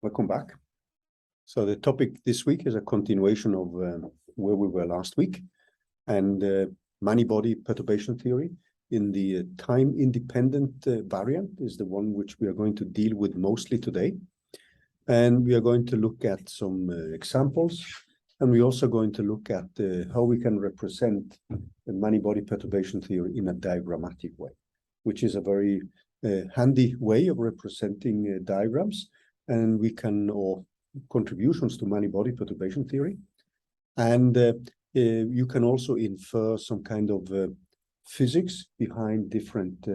Welcome back. So the topic this week is a continuation of where we were last week, and many-body perturbation theory in the time-independent variant is the one which we are going to deal with mostly today. And we are going to look at some examples, and we're also going to look at how we can represent the many-body perturbation theory in a diagrammatic way, which is a very handy way of representing diagrams, and we can, or contributions to many-body perturbation theory. And you can also infer some kind of physics behind different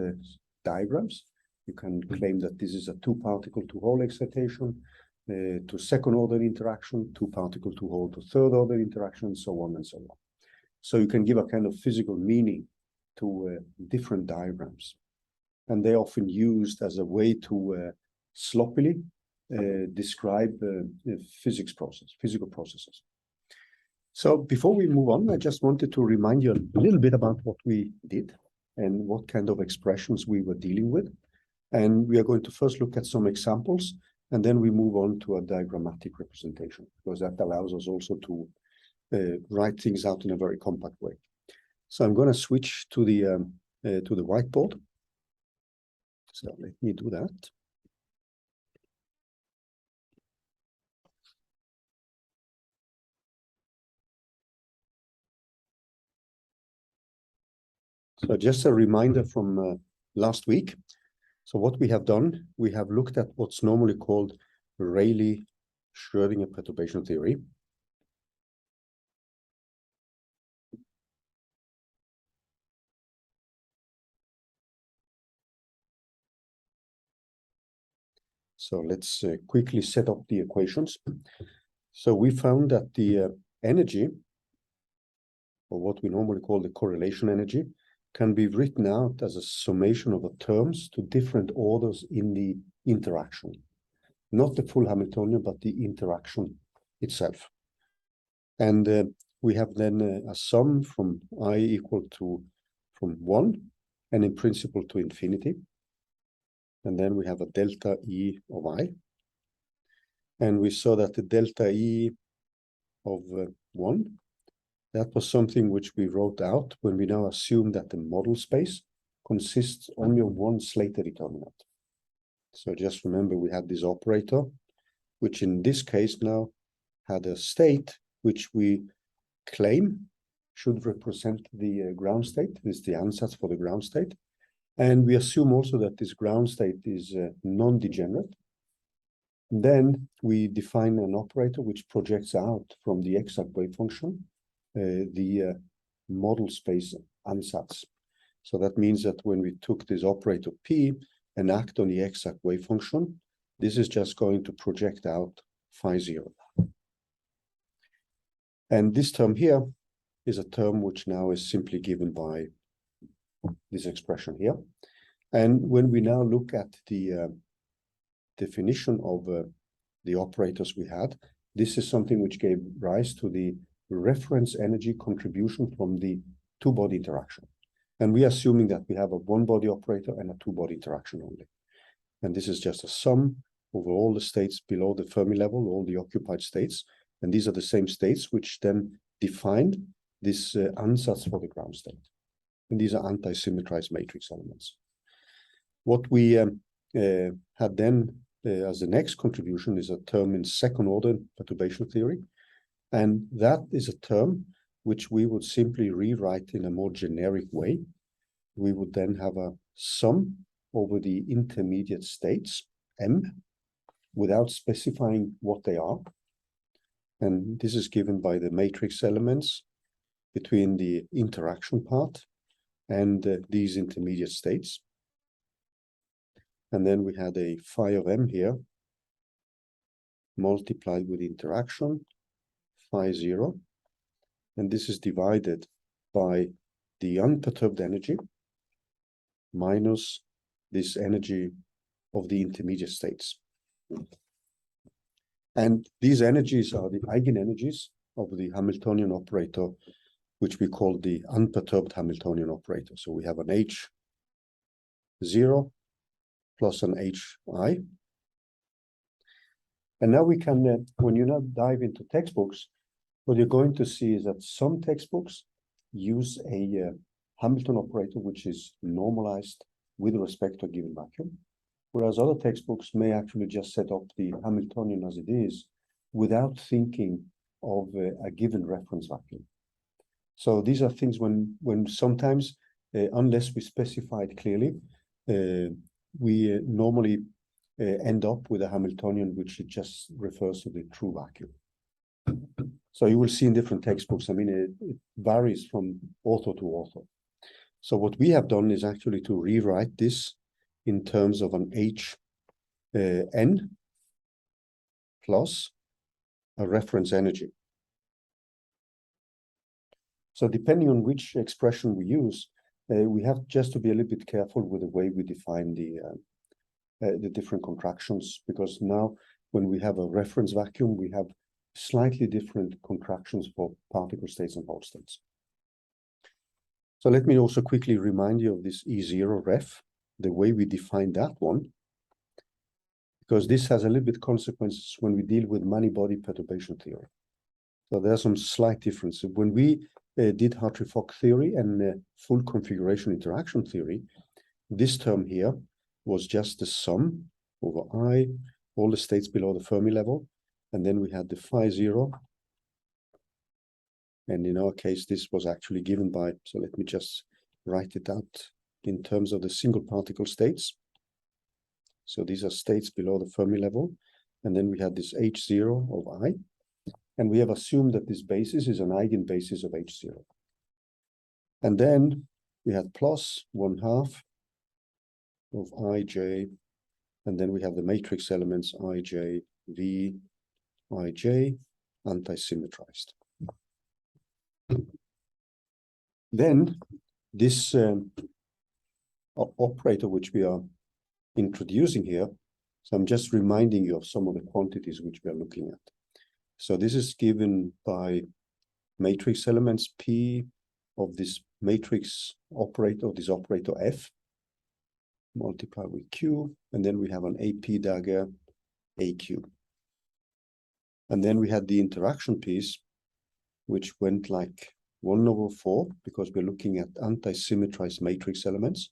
diagrams. You can claim that this is a two-particle two-hole excitation, to second-order interaction, two-particle two-hole to third-order interaction, so on and so on. So you can give a kind of physical meaning to different diagrams. And they're often used as a way to sloppily describe physical processes. So before we move on, I just wanted to remind you a little bit about what we did and what kind of expressions we were dealing with. And we are going to first look at some examples, and then we move on to a diagrammatic representation, because that allows us also to write things out in a very compact way. So I'm going to switch to the whiteboard. So let me do that. So just a reminder from last week. So what we have done, we have looked at what's normally called Rayleigh-Schrödinger perturbation theory. So let's quickly set up the equations. So we found that the energy, or what we normally call the correlation energy, can be written out as a summation of the terms to different orders in the interaction. Not the full Hamiltonian, but the interaction itself. And we have then a sum from I equal to from 1 and in principle to infinity. And then we have a delta E of I. And we saw that the delta E of 1, that was something which we wrote out when we now assume that the model space consists only of one Slater determinant. So just remember we had this operator, which in this case now had a state which we claim should represent the ground state. This is the ansatz for the ground state. And we assume also that this ground state is non-degenerate. Then we define an operator which projects out from the exact wave function the model space ansatz. So that means that when we took this operator P and act on the exact wave function, this is just going to project out phi 0. And this term here is a term which now is simply given by this expression here. And when we now look at the definition of the operators we had, this is something which gave rise to the reference energy contribution from the two-body interaction. And we are assuming that we have a one-body operator and a two-body interaction only. And this is just a sum over all the states below the Fermi level, all the occupied states. And these are the same states which then defined this ansatz for the ground state. And these are anti-symmetrized matrix elements. What we had then as the next contribution is a term in second-order perturbation theory. And that is a term which we would simply rewrite in a more generic way. We would then have a sum over the intermediate states, M, without specifying what they are. And this is given by the matrix elements between the interaction part and these intermediate states. And then we had a phi of M here, multiplied with interaction, phi 0, and this is divided by the unperturbed energy minus this energy of the intermediate states. And these energies are the eigenenergies of the Hamiltonian operator, which we call the unperturbed Hamiltonian operator. So we have an H0 plus an HI. And now we can, when you now dive into textbooks, what you're going to see is that some textbooks use a Hamilton operator, which is normalized with respect to a given vacuum, whereas other textbooks may actually just set up the Hamiltonian as it is without thinking of a given reference vacuum. So these are things when sometimes, unless we specify it clearly, we normally end up with a Hamiltonian which it just refers to the true vacuum. So you will see in different textbooks, I mean, it varies from author to author. So what we have done is actually to rewrite this in terms of an Hn plus a reference energy. So depending on which expression we use, we have just to be a little bit careful with the way we define the different contractions, because now when we have a reference vacuum, we have slightly different contractions for particle states and Hall states. So let me also quickly remind you of this E0 ref, the way we define that one, because this has a little bit consequences when we deal with many-body perturbation theory. So there are some slight differences. When we did Hartree-Fock theory and full configuration interaction theory, this term here was just the sum over I, all the states below the Fermi level, and then we had the phi 0. And in our case, this was actually given by, so let me just write it out in terms of the single particle states. So these are states below the Fermi level. And then we had this H0 of I. And we have assumed that this basis is an eigenbasis of H0. And then we had plus 1/2 of Ij. And then we have the matrix elements Ij, V, Ij, anti-symmetrized. Then this operator which we are introducing here, so I'm just reminding you of some of the quantities which we are looking at. So this is given by matrix elements P of this matrix operator, this operator F, multiplied with Q, and then we have an AP dagger AQ. And then we had the interaction piece, which went like 1/4, because we're looking at anti-symmetrized matrix elements.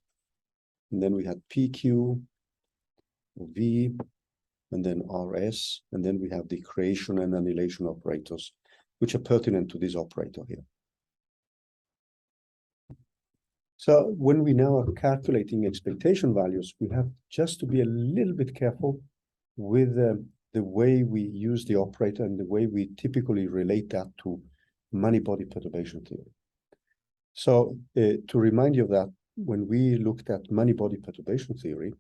And then we had PQ, V, and then RS, and then we have the creation and annihilation operators, which are pertinent to this operator here. So when we now are calculating expectation values, we have just to be a little bit careful with the way we use the operator and the way we typically relate that to many-body perturbation theory. So to remind you of that, when we looked at many-body perturbation theory,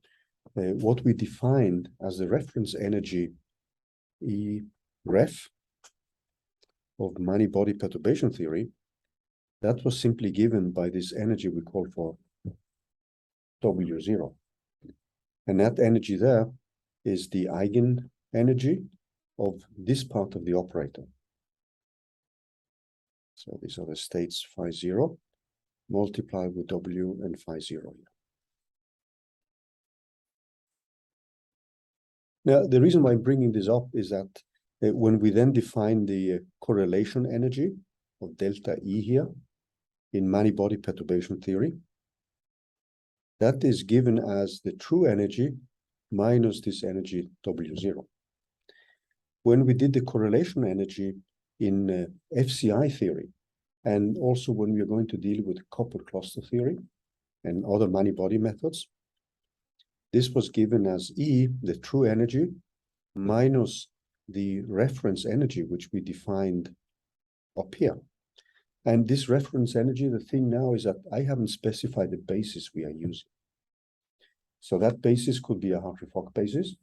what we defined as the reference energy E ref of many-body perturbation theory, that was simply given by this energy we call for W0. And that energy there is the eigen energy of this part of the operator. So these are the states phi 0 multiplied with W and phi 0 here. Now, the reason why I'm bringing this up is that when we then define the correlation energy of delta E here in many-body perturbation theory, that is given as the true energy minus this energy W0. When we did the correlation energy in FCI theory, and also when we are going to deal with coupled cluster theory and other many-body methods, this was given as E, the true energy, minus the reference energy, which we defined up here. And this reference energy, the thing now is that I haven't specified the basis we are using. So that basis could be a Hartree-Fock basis,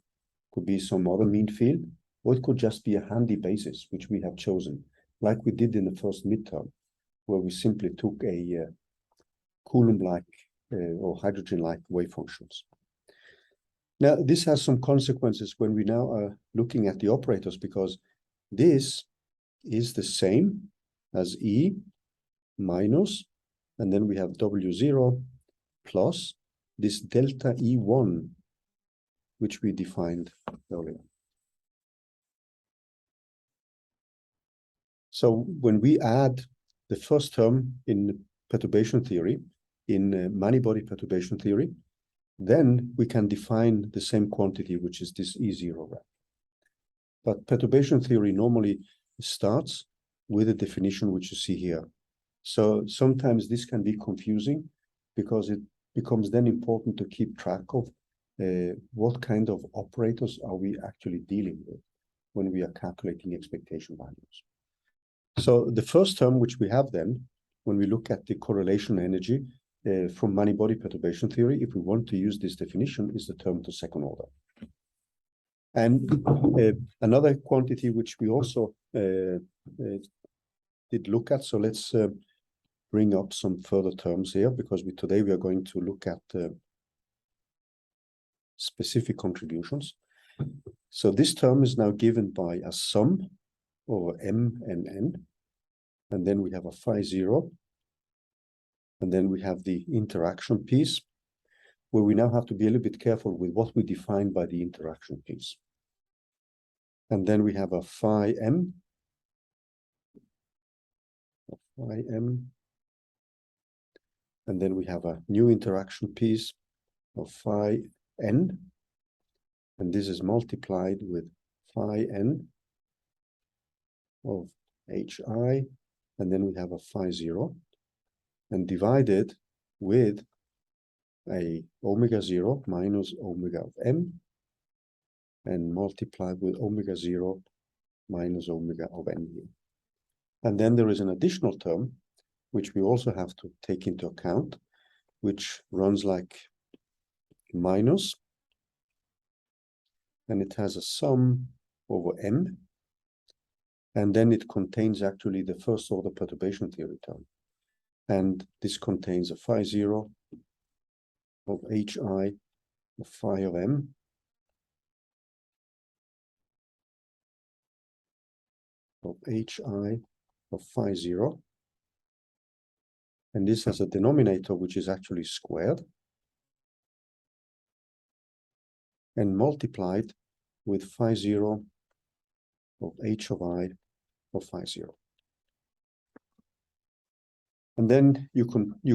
could be some other mean field, or it could just be a handy basis, which we have chosen, like we did in the first midterm, where we simply took a Coulomb-like or hydrogen-like wave functions. Now, this has some consequences when we now are looking at the operators, because this is the same as E minus, and then we have W0 plus this delta E1, which we defined earlier. So when we add the first term in perturbation theory, in many-body perturbation theory, then we can define the same quantity, which is this E0 rep. But perturbation theory normally starts with a definition which you see here. So sometimes this can be confusing because it becomes then important to keep track of what kind of operators are we actually dealing with when we are calculating expectation values. So the first term which we have then, when we look at the correlation energy from many-body perturbation theory, if we want to use this definition, is the term to second order. And another quantity which we also did look at, so let's bring up some further terms here, because today we are going to look at specific contributions. So this term is now given by a sum over m and n, and then we have a phi 0, and then we have the interaction piece, where we now have to be a little bit careful with what we define by the interaction piece. And then we have a phi m, and then we have a new interaction piece of phi n, and this is multiplied with phi n of hi, and then we have a phi 0, and divided with a omega 0 minus omega of m, and multiplied with omega 0 minus omega of n here. And then there is an additional term, which we also have to take into account, which runs like minus, and it has a sum over m, and then it contains actually the first order perturbation theory term. And this contains a phi 0 of hi of phi of m, of hi of phi 0. And this has a denominator which is actually squared, and multiplied with phi 0 of h of I of phi 0. And then you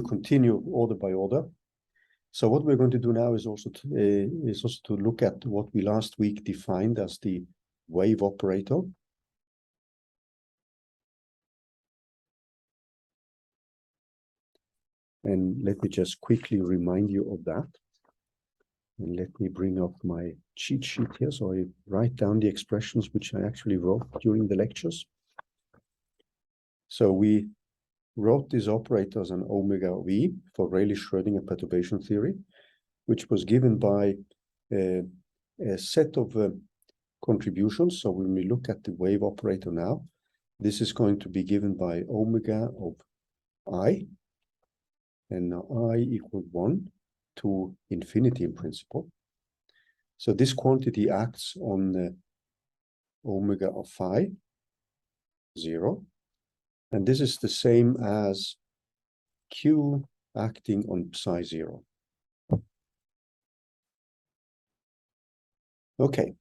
continue order by order. So what we're going to do now is also to look at what we last week defined as the wave operator. And let me just quickly remind you of that. And let me bring up my cheat sheet here, so I write down the expressions which I actually wrote during the lectures. So we wrote this operator as an omega v for Rayleigh-Schrödinger perturbation theory, which was given by a set of contributions. So when we look at the wave operator now, this is going to be given by omega of I, and now I equals 1 to infinity in principle. So this quantity acts on omega of phi 0, and this is the same as q acting on psi 0. Okay,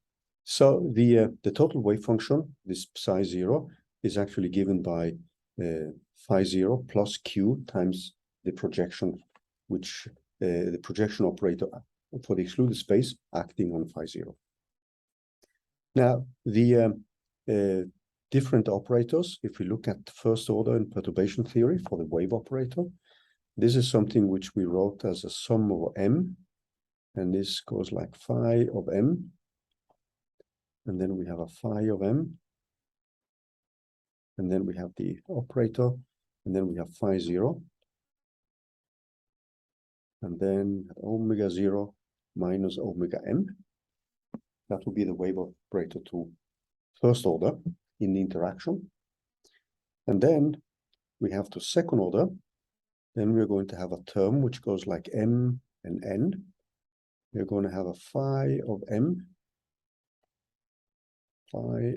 so the total wave function, this psi 0, is actually given by phi 0 plus q times the projection, which the projection operator for the excluded space acting on phi 0. Now, the different operators, if we look at first order in perturbation theory for the wave operator, this is something which we wrote as a sum over m, and this goes like phi of m, and then we have a phi of m, and then we have the operator, and then we have phi 0, and then omega 0 minus omega m. That will be the wave operator to first order in the interaction. And then we have to second order. Then we're going to have a term which goes like m and n. We're going to have a phi of m, hi,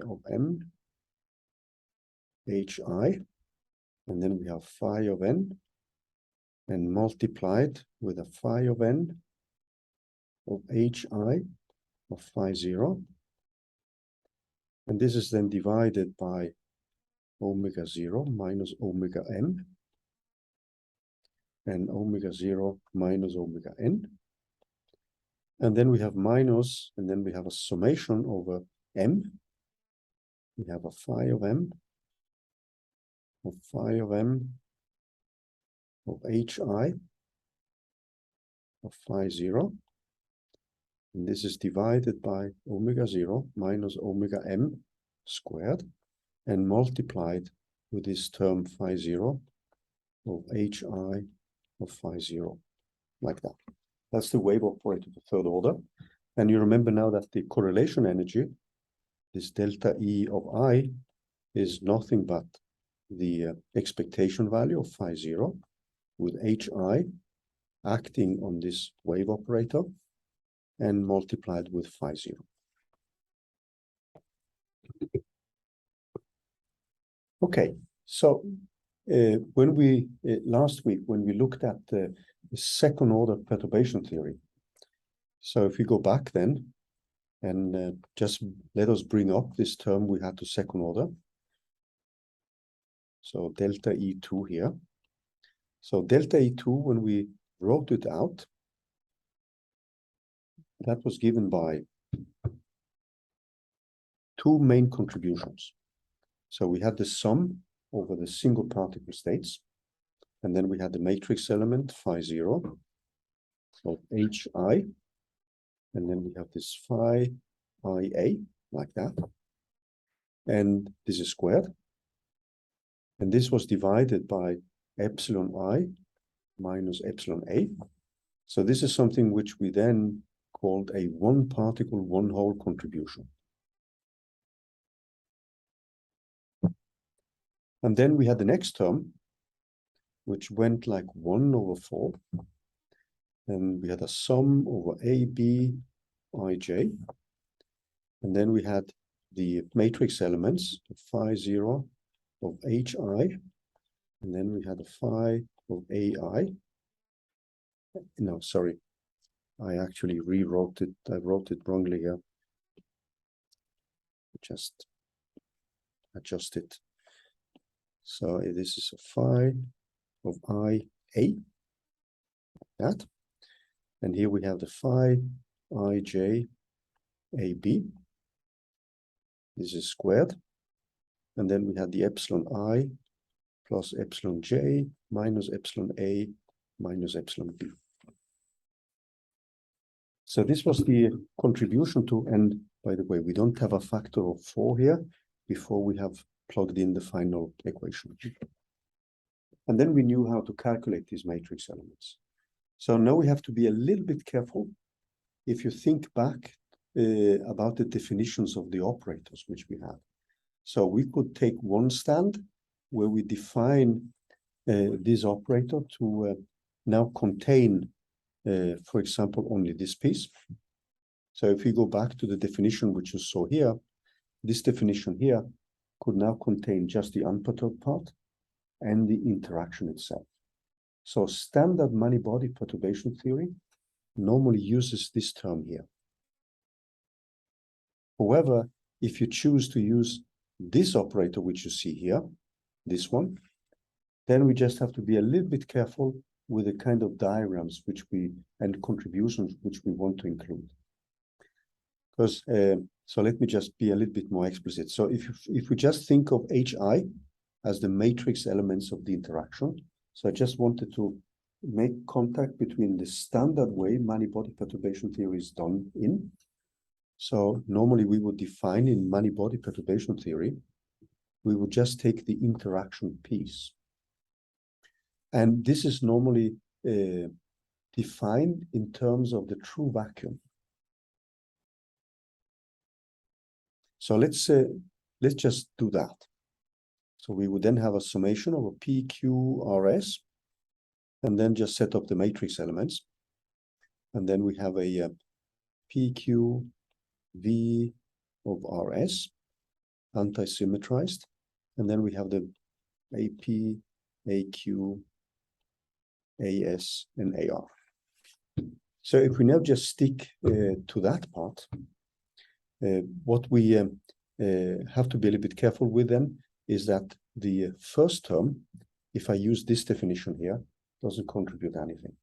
and then we have phi of n, and multiplied with a phi of n of hi of phi 0. And this is then divided by omega 0 minus omega m, and omega 0 minus omega n. And then we have minus, and then we have a summation over m. We have a phi of m, of phi of m, of hi, of phi 0. And this is divided by omega 0 minus omega m squared, and multiplied with this term phi 0 of hi of phi 0, like that. That's the wave operator of the third order. And you remember now that the correlation energy, this delta E of I, is nothing but the expectation value of phi 0 with hi acting on this wave operator and multiplied with phi 0. Okay, so when we last week, when we looked at the second order perturbation theory, so if we go back then and just let us bring up this term we had to second order. So delta E2 here. So delta E2, when we wrote it out, that was given by two main contributions. So we had the sum over the single particle states, and then we had the matrix element phi 0 of hi, and then we have this phi ia, like that, and this is squared, and this was divided by epsilon I minus epsilon a. So this is something which we then called a one particle, one hole contribution. And then we had the next term, which went like 1 over 4. And we had a sum over AB, ij. And then we had the matrix elements, the phi 0 of hi. And then we had a phi of ai. No, sorry. I actually rewrote it. I wrote it wrongly here. Just adjust it. So this is a phi of ia, that. And here we have the phi ij ab. This is squared. And then we have the epsilon I plus epsilon j minus epsilon a minus epsilon b. So this was the contribution to, and by the way, we don't have a factor of 4 here before we have plugged in the final equation. And then we knew how to calculate these matrix elements. So now we have to be a little bit careful. If you think back about the definitions of the operators which we had. So we could take one stand where we define this operator to now contain, for example, only this piece. So if we go back to the definition which you saw here, this definition here could now contain just the unperturbed part and the interaction itself. So standard many-body perturbation theory normally uses this term here. However, if you choose to use this operator, which you see here, this one, then we just have to be a little bit careful with the kind of diagrams which we, and contributions which we want to include. Because, so let me just be a little bit more explicit. So if we just think of hi as the matrix elements of the interaction, so I just wanted to make contact between the standard way many-body perturbation theory is done in. So normally we would define in many-body perturbation theory, we would just take the interaction piece. And this is normally defined in terms of the true vacuum. So let's just do that. So we would then have a summation of a PQRS, and then just set up the matrix elements. And then we have a PQ V of RS, anti-symmetrized, and then we have the AP, AQ, AS, and AR. So if we now just stick to that part, what we have to be a little bit careful with then is that the first term, if I use this definition here, doesn't contribute anything.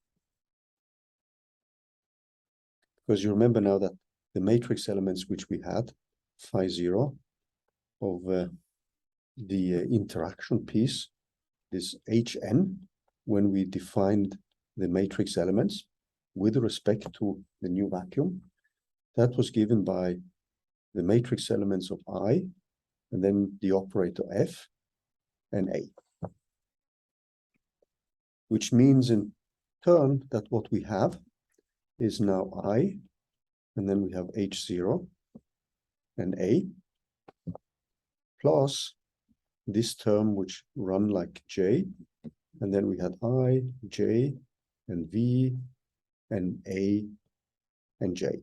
Because you remember now that the matrix elements which we had, phi 0 of the interaction piece, this Hn, when we defined the matrix elements with respect to the new vacuum, that was given by the matrix elements of I, and then the operator F and A. Which means in turn that what we have is now I, and then we have H0 and A, plus this term which run like J, and then we had I, J, and V, and A, and J,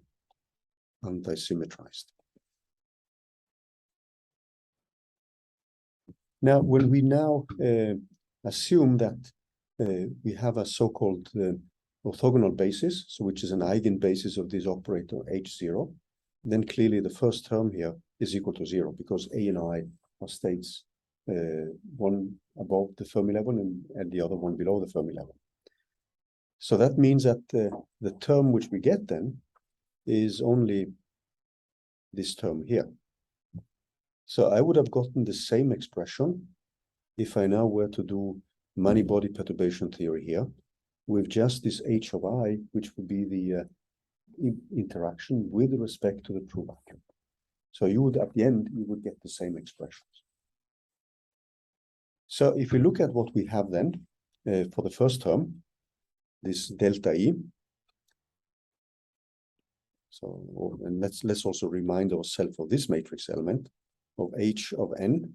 anti-symmetrized. Now, when we now assume that we have a so-called orthogonal basis, so which is an eigenbasis of this operator H0, then clearly the first term here is equal to 0 because A and I are states one above the Fermi level and the other one below the Fermi level. So that means that the term which we get then is only this term here. So I would have gotten the same expression if I now were to do many-body perturbation theory here with just this H of I, which would be the interaction with respect to the true vacuum. So you would, at the end, you would get the same expressions. So if we look at what we have then for the first term, this delta E. So, and let's also remind ourselves of this matrix element of H of N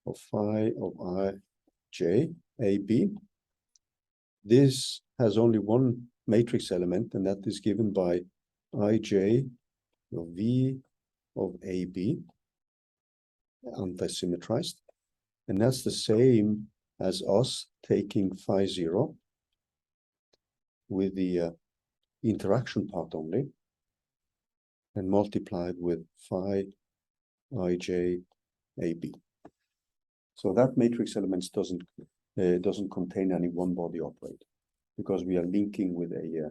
of phi of I J A B. This has only one matrix element, and that is given by IJ of V of AB, anti-symmetrized. And that's the same as us taking phi 0 with the interaction part only and multiplied with phi IJ AB. So that matrix elements doesn't contain any one-body operator because we are linking with a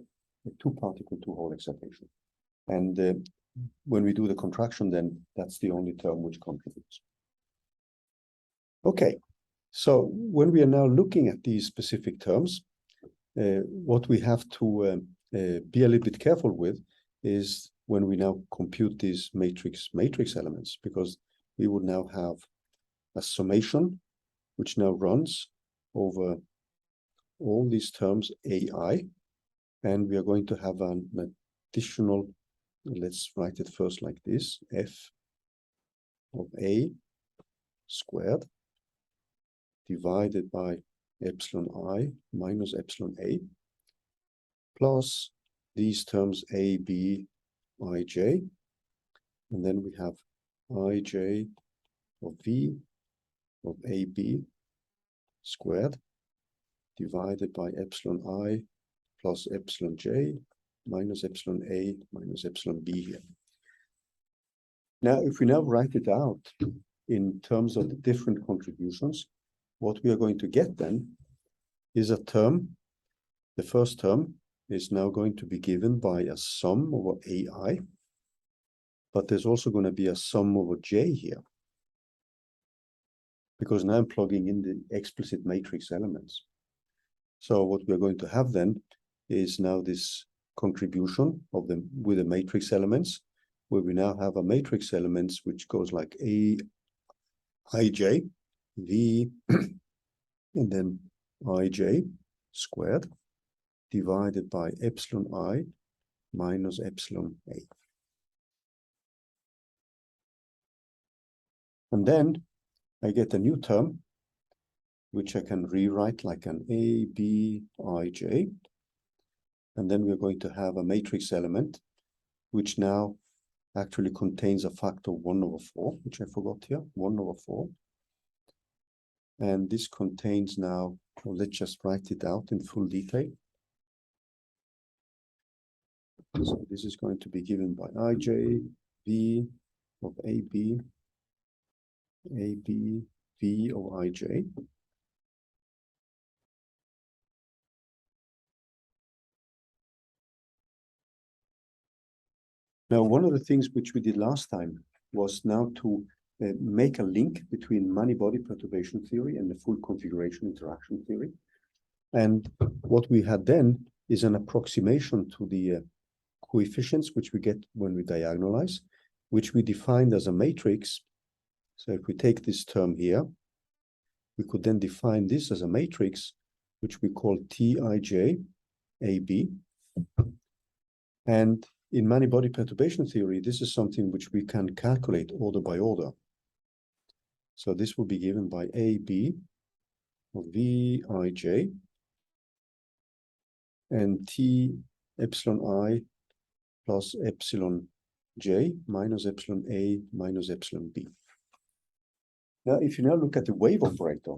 two-particle, two-hole excitation. And when we do the contraction, then that's the only term which contributes. Okay, so when we are now looking at these specific terms, what we have to be a little bit careful with is when we now compute these matrix elements, because we would now have a summation which now runs over all these terms AI, and we are going to have an additional, let's write it first like this, F of A squared divided by epsilon I minus epsilon A plus these terms A, B, I, J, and then we have I, J of V of AB squared divided by epsilon I plus epsilon J minus epsilon A minus epsilon B here. Now, if we now write it out in terms of the different contributions, what we are going to get then is a term. The first term is now going to be given by a sum over AI, but there's also going to be a sum over J here, because now I'm plugging in the explicit matrix elements. So what we're going to have then is now this contribution of them with the matrix elements, where we now have a matrix elements which goes like A, IJ, V, and then IJ squared divided by epsilon I minus epsilon A. And then I get a new term, which I can rewrite like an A, B, I, J. And then we're going to have a matrix element, which now actually contains a factor 1 over 4, which I forgot here, 1 over 4. And this contains now, well, let's just write it out in full detail. So this is going to be given by IJ, V of AB, AB, V of ij. Now, one of the things which we did last time was now to make a link between many-body perturbation theory and the full configuration interaction theory. And what we had then is an approximation to the coefficients which we get when we diagonalize, which we defined as a matrix. So if we take this term here, we could then define this as a matrix, which we call Tij AB. And in many-body perturbation theory, this is something which we can calculate order by order. So this will be given by AB of Vij and T epsilon I plus epsilon j minus epsilon A minus epsilon B. Now, if you now look at the wave operator,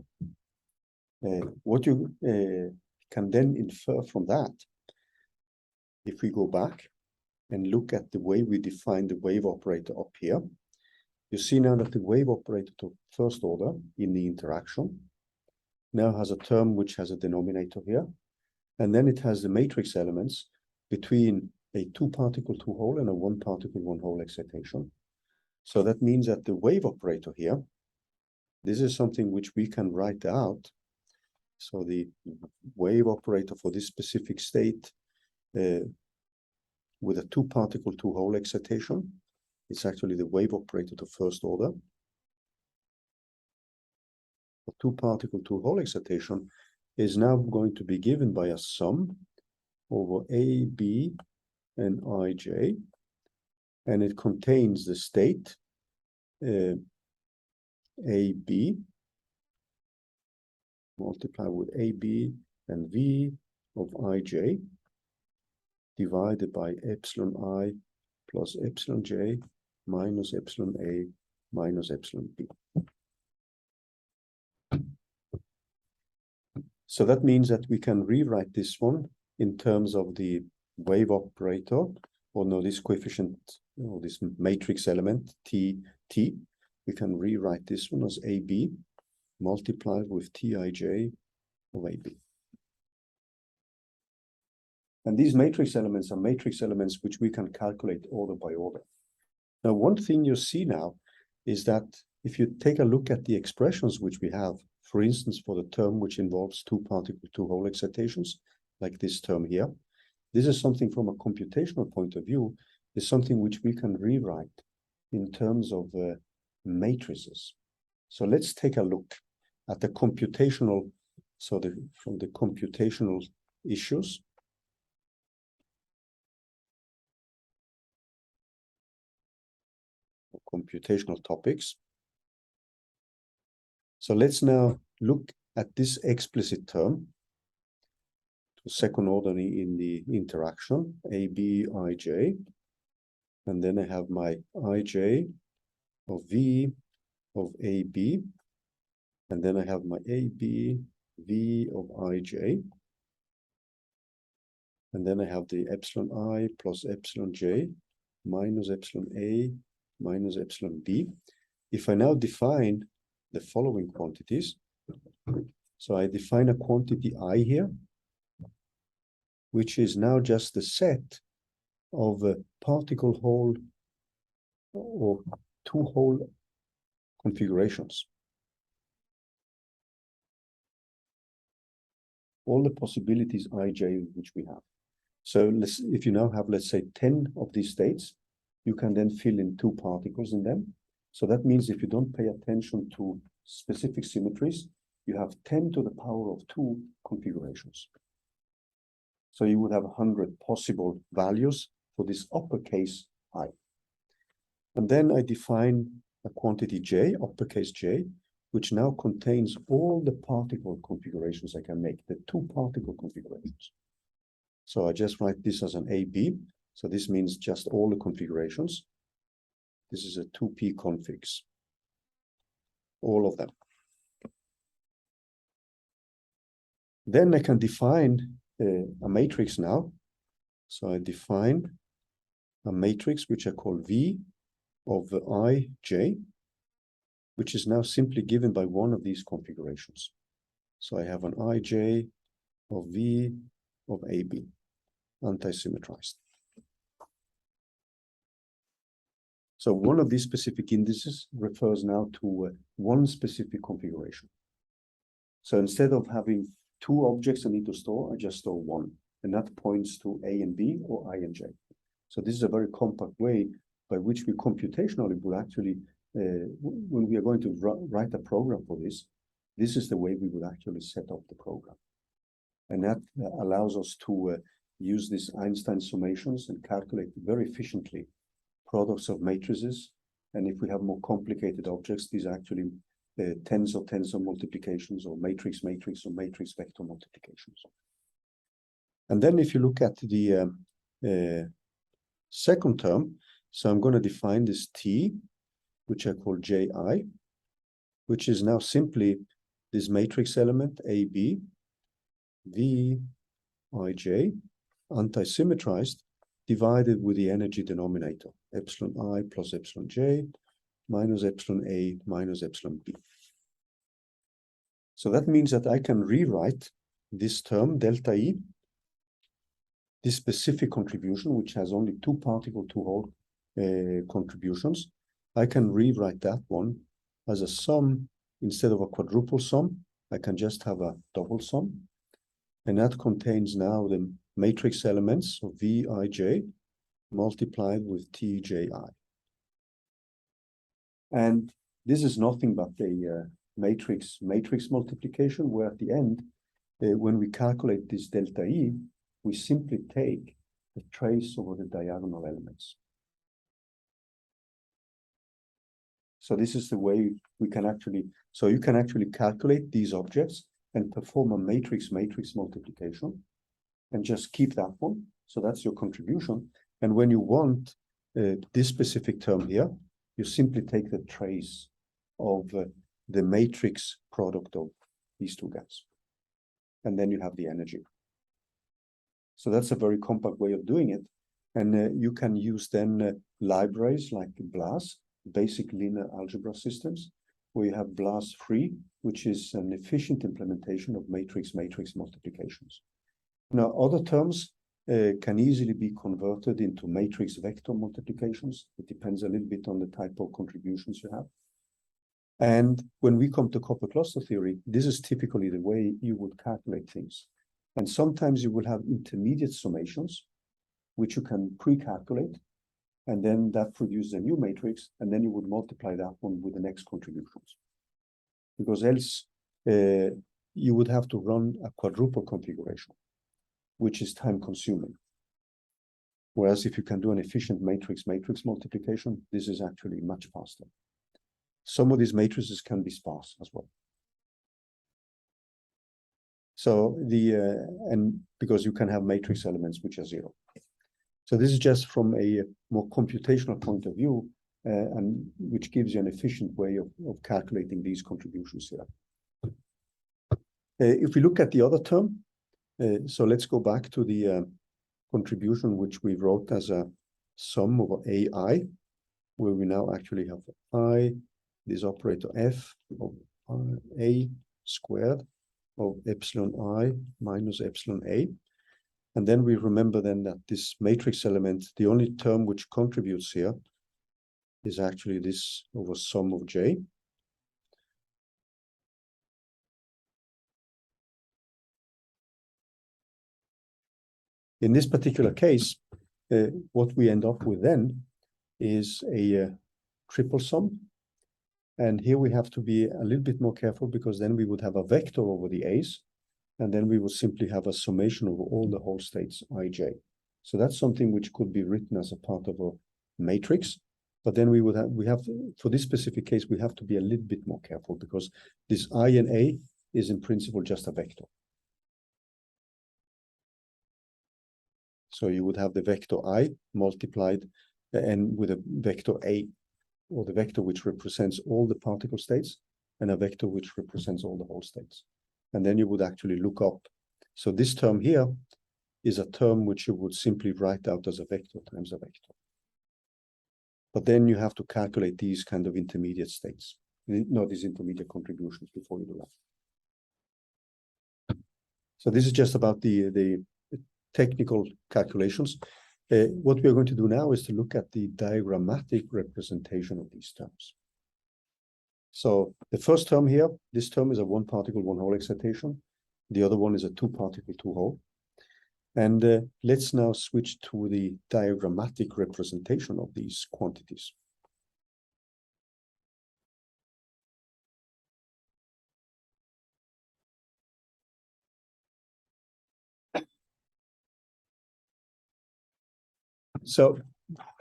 what you can then infer from that, if we go back and look at the way we define the wave operator up here, you see now that the wave operator to first order in the interaction now has a term which has a denominator here, and then it has the matrix elements between a two-particle two-hole and a one-particle one-hole excitation. So that means that the wave operator here, this is something which we can write out. So the wave operator for this specific state with a two-particle two-hole excitation, it's actually the wave operator to first order. A two-particle two-hole excitation is now going to be given by a sum over AB and ij, and it contains the state AB multiplied with AB and V of ij divided by epsilon I plus epsilon j minus epsilon A minus epsilon B. So that means that we can rewrite this one in terms of the wave operator, or no, this coefficient, or this matrix element, T. We can rewrite this one as AB multiplied with Tij of AB. And these matrix elements are matrix elements which we can calculate order by order. Now, one thing you see now is that if you take a look at the expressions which we have, for instance, for the term which involves two-particle two-hole excitations, like this term here, this is something from a computational point of view, is something which we can rewrite in terms of matrices. So let's take a look at the computational, so from the computational issues. Computational topics. So let's now look at this explicit term to second order in the interaction, AB, ij, and then I have my ij of V of AB, and then I have my AB, V of ij, and then I have the epsilon I plus epsilon j minus epsilon A minus epsilon B. If I now define the following quantities, so I define a quantity I here, which is now just the set of particle hole or two-hole configurations. All the possibilities ij which we have. So if you now have, let's say, 10 of these states, you can then fill in two particles in them. So that means if you don't pay attention to specific symmetries, you have 10 to the power of 2 configurations. So you would have 100 possible values for this uppercase I. And then I define a quantity j, uppercase j, which now contains all the particle configurations I can make, the two particle configurations. So I just write this as an AB. So this means just all the configurations. This is a 2p configs, all of them. Then I can define a matrix now. So I define a matrix which I call V of ij. which is now simply given by one of these configurations. So I have an ij of V of AB, anti-symmetrized. So one of these specific indices refers now to one specific configuration. So instead of having two objects I need to store, I just store one, and that points to A and B or I and J. So this is a very compact way by which we computationally will actually, when we are going to write a program for this, this is the way we would actually set up the program. And that allows us to use these Einstein summations and calculate very efficiently products of matrices. And if we have more complicated objects, these are actually tensor multiplications, or matrix or matrix vector multiplications. And then if you look at the second term, so I'm going to define this T, which I call Ji, which is now simply this matrix element AB, V, Ij, anti-symmetrized, divided with the energy denominator, epsilon I plus epsilon J minus epsilon A minus epsilon B. So that means that I can rewrite this term, delta E, this specific contribution, which has only two particle two-hole contributions. I can rewrite that one as a sum. Instead of a quadruple sum, I can just have a double sum. And that contains now the matrix elements of Vij multiplied with Tji. And this is nothing but a matrix multiplication, where at the end, when we calculate this delta E, we simply take the trace over the diagonal elements. So this is the way we can actually, so you can actually calculate these objects and perform a matrix multiplication and just keep that one. So that's your contribution. And when you want this specific term here, you simply take the trace of the matrix product of these two guys. And then you have the energy. So that's a very compact way of doing it. And you can use then libraries like BLAS, basic linear algebra systems, where you have BLAS-3, which is an efficient implementation of matrix multiplications. Now, other terms can easily be converted into matrix vector multiplications. It depends a little bit on the type of contributions you have. And when we come to copper cluster theory, this is typically the way you would calculate things. And sometimes you will have intermediate summations, which you can pre-calculate, and then that produces a new matrix, and then you would multiply that one with the next contributions. Because else you would have to run a quadruple configuration, which is time consuming. Whereas if you can do an efficient matrix multiplication, this is actually much faster. Some of these matrices can be sparse as well. So and because you can have matrix elements which are zero. So this is just from a more computational point of view, and which gives you an efficient way of calculating these contributions here. If we look at the other term, so let's go back to the contribution which we wrote as a sum over AI, where we now actually have I, this operator F of A squared of epsilon I minus epsilon A. And then we remember then that this matrix element, the only term which contributes here is actually this over sum of J. In this particular case, what we end up with then is a triple sum. And here we have to be a little bit more careful, because then we would have a vector over the A's, and then we would simply have a summation over all the whole states Ij. So that's something which could be written as a part of a matrix. But then we have for this specific case, we have to be a little bit more careful, because this I and A is in principle just a vector. So you would have the vector I multiplied and with a vector A, or the vector which represents all the particle states, and a vector which represents all the whole states. And then you would actually look up. So this term here is a term which you would simply write out as a vector times a vector. But then you have to calculate these kind of intermediate states. not these intermediate contributions before you do that. So this is just about the technical calculations. What we are going to do now is to look at the diagrammatic representation of these terms. So the first term here, this term is a one particle, one hole excitation. The other one is a two particle, two hole. And let's now switch to the diagrammatic representation of these quantities. So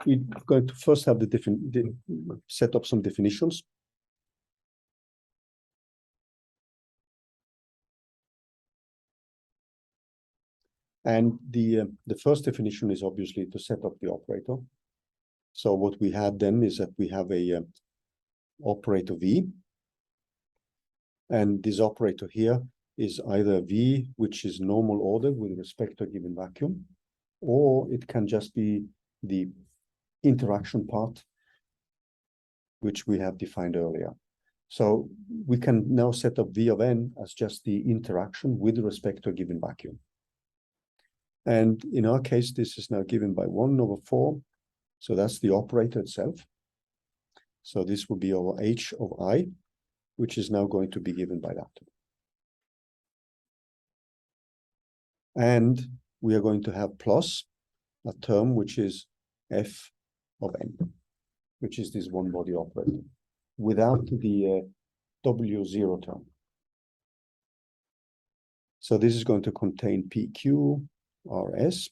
we're going to first have set up some definitions. And the first definition is obviously to set up the operator. So what we had then is that we have a operator V. And this operator here is either V, which is normal order with respect to a given vacuum, or it can just be the interaction part, which we have defined earlier. So we can now set up V of n as just the interaction with respect to a given vacuum. And in our case, this is now given by 1/4. So that's the operator itself. So this will be our H of I, which is now going to be given by that. And we are going to have plus a term which is F of n, which is this one body operator, without the W0 term. So this is going to contain PQ, RS,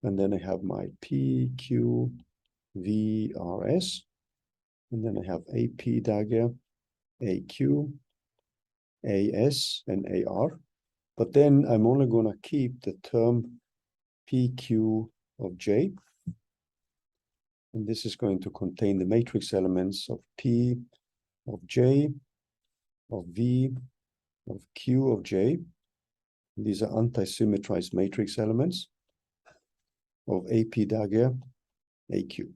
and then I have my PQ, VRS, and then I have AP dagger, AQ, AS, and AR. But then I'm only going to keep the term PQ of J. And this is going to contain the matrix elements of P of J, of V, of Q of J. These are anti-symmetrized matrix elements of AP dagger, AQ.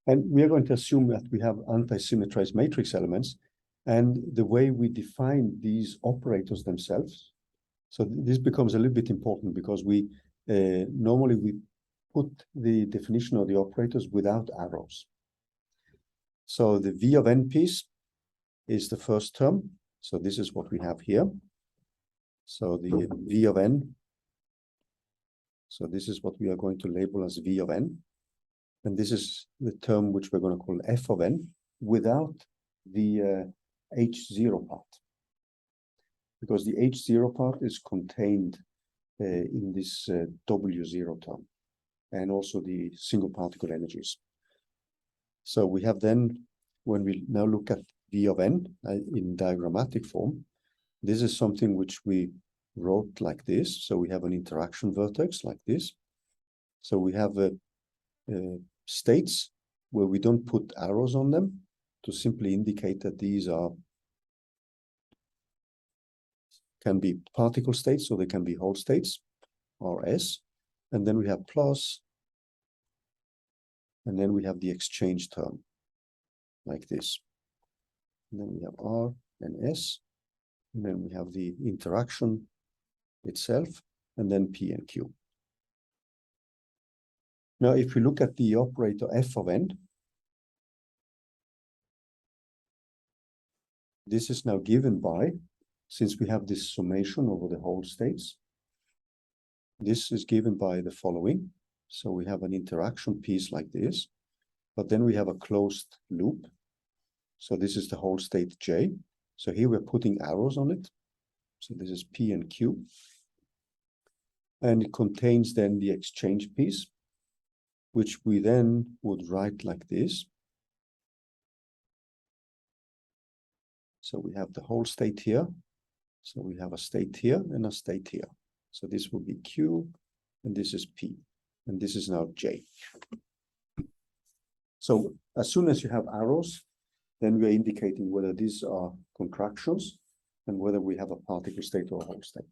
And we are going to assume that we have anti-symmetrized matrix elements, and the way we define these operators themselves. So this becomes a little bit important because we normally we put the definition of the operators without arrows. So the V of n piece is the first term. So this is what we have here. So the V of n. So this is what we are going to label as V of n. And this is the term which we're going to call F of n without the H0 part. Because the H0 part is contained in this W0 term, and also the single particle energies. So we have then, when we now look at V of n in diagrammatic form, this is something which we wrote like this. So we have an interaction vertex like this. So we have states where we don't put arrows on them to simply indicate that these can be particle states, or they can be whole states, RS. And then we have plus, and then we have the exchange term like this. And then we have R and S, and then we have the interaction itself, and then P and Q. Now, if we look at the operator F of n, this is now given by, since we have this summation over the whole states, this is given by the following. So we have an interaction piece like this, but then we have a closed loop. So this is the whole state J. So here we're putting arrows on it. So this is P and Q. And it contains then the exchange piece, which we then would write like this. So we have the whole state here. So we have a state here and a state here. So this will be Q, and this is P, and this is now J. So as soon as you have arrows, then we are indicating whether these are contractions and whether we have a particle state or a whole state.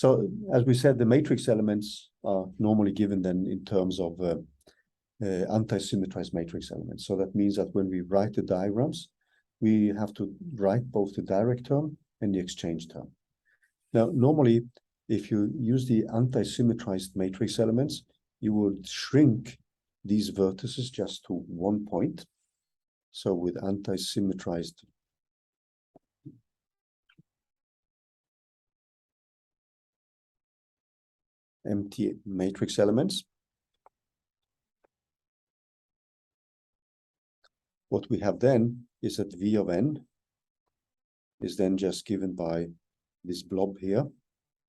So as we said, the matrix elements are normally given then in terms of anti-symmetrized matrix elements. So that means that when we write the diagrams, we have to write both the direct term and the exchange term. Now, normally, if you use the anti-symmetrized matrix elements, you would shrink these vertices just to one point. So with anti-symmetrized empty matrix elements, what we have then is that V of n is then just given by this blob here.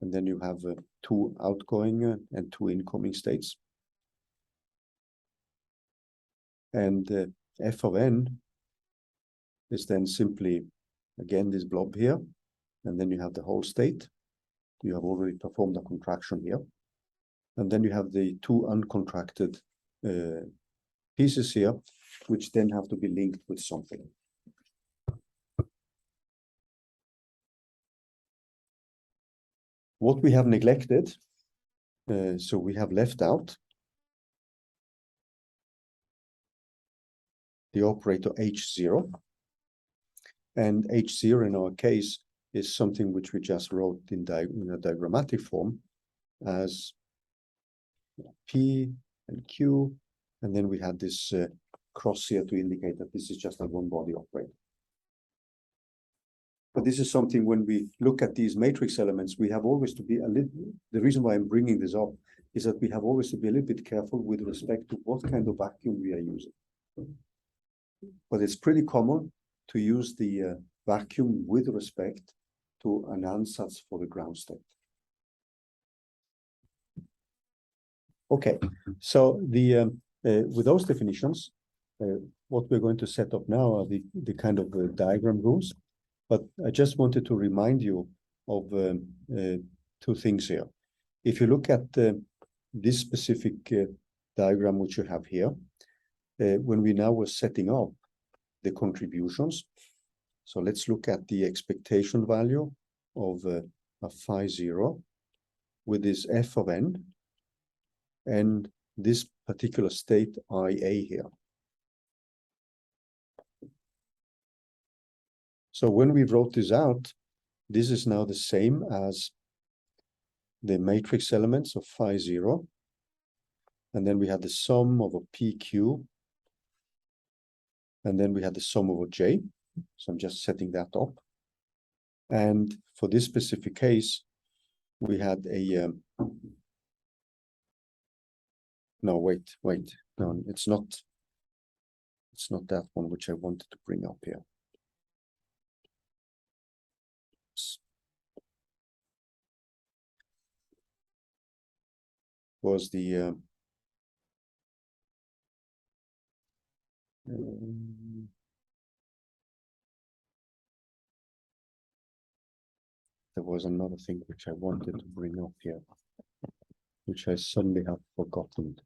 And then you have two outgoing and two incoming states. And f of n is then simply, again, this blob here. And then you have the whole state. You have already performed a contraction here. And then you have the two uncontracted pieces here, which then have to be linked with something. What we have neglected, so we have left out the operator H0. And H0 in our case is something which we just wrote in a diagrammatic form as P and Q. And then we had this cross here to indicate that this is just a one-body operator. But this is something when we look at these matrix elements, we have always to be a little, the reason why I'm bringing this up is that we have always to be a little bit careful with respect to what kind of vacuum we are using. But it's pretty common to use the vacuum with respect to an ansatz for the ground state. Okay, so with those definitions, what we're going to set up now are the kind of diagram rules. But I just wanted to remind you of two things here. If you look at this specific diagram which you have here, when we now were setting up the contributions, so let's look at the expectation value of a phi 0 with this f of n and this particular state IA here. So when we wrote this out, this is now the same as the matrix elements of phi 0. And then we have the sum of a PQ. And then we have the sum over J. So I'm just setting that up. And for this specific case, we had a... no, wait. No, it's not that one which I wanted to bring up here. Was the there was another thing which I wanted to bring up here, which I suddenly have forgotten.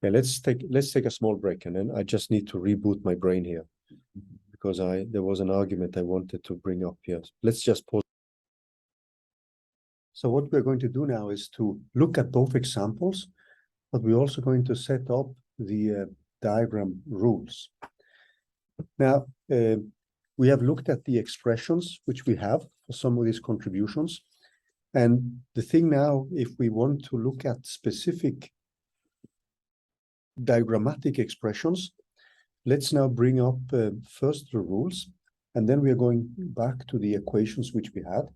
Yeah, let's take a small break, and then I just need to reboot my brain here because there was an argument I wanted to bring up here. Let's just pause. So what we're going to do now is to look at both examples, but we're also going to set up the diagram rules. Now, we have looked at the expressions which we have for some of these contributions. And the thing now, if we want to look at specific diagrammatic expressions, let's now bring up first the rules, and then we are going back to the equations which we had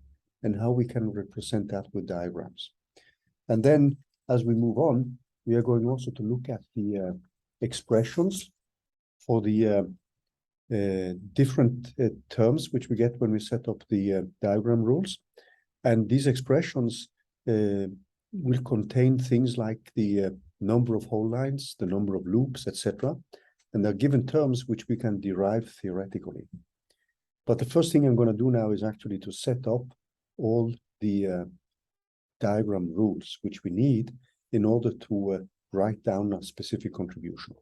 and how we can represent that with diagrams. And then as we move on, we are going also to look at the expressions for the different terms which we get when we set up the diagram rules. And these expressions will contain things like the number of whole lines, the number of loops, etc. And they're given terms which we can derive theoretically. But the first thing I'm going to do now is actually to set up all the diagram rules which we need in order to write down a specific contribution.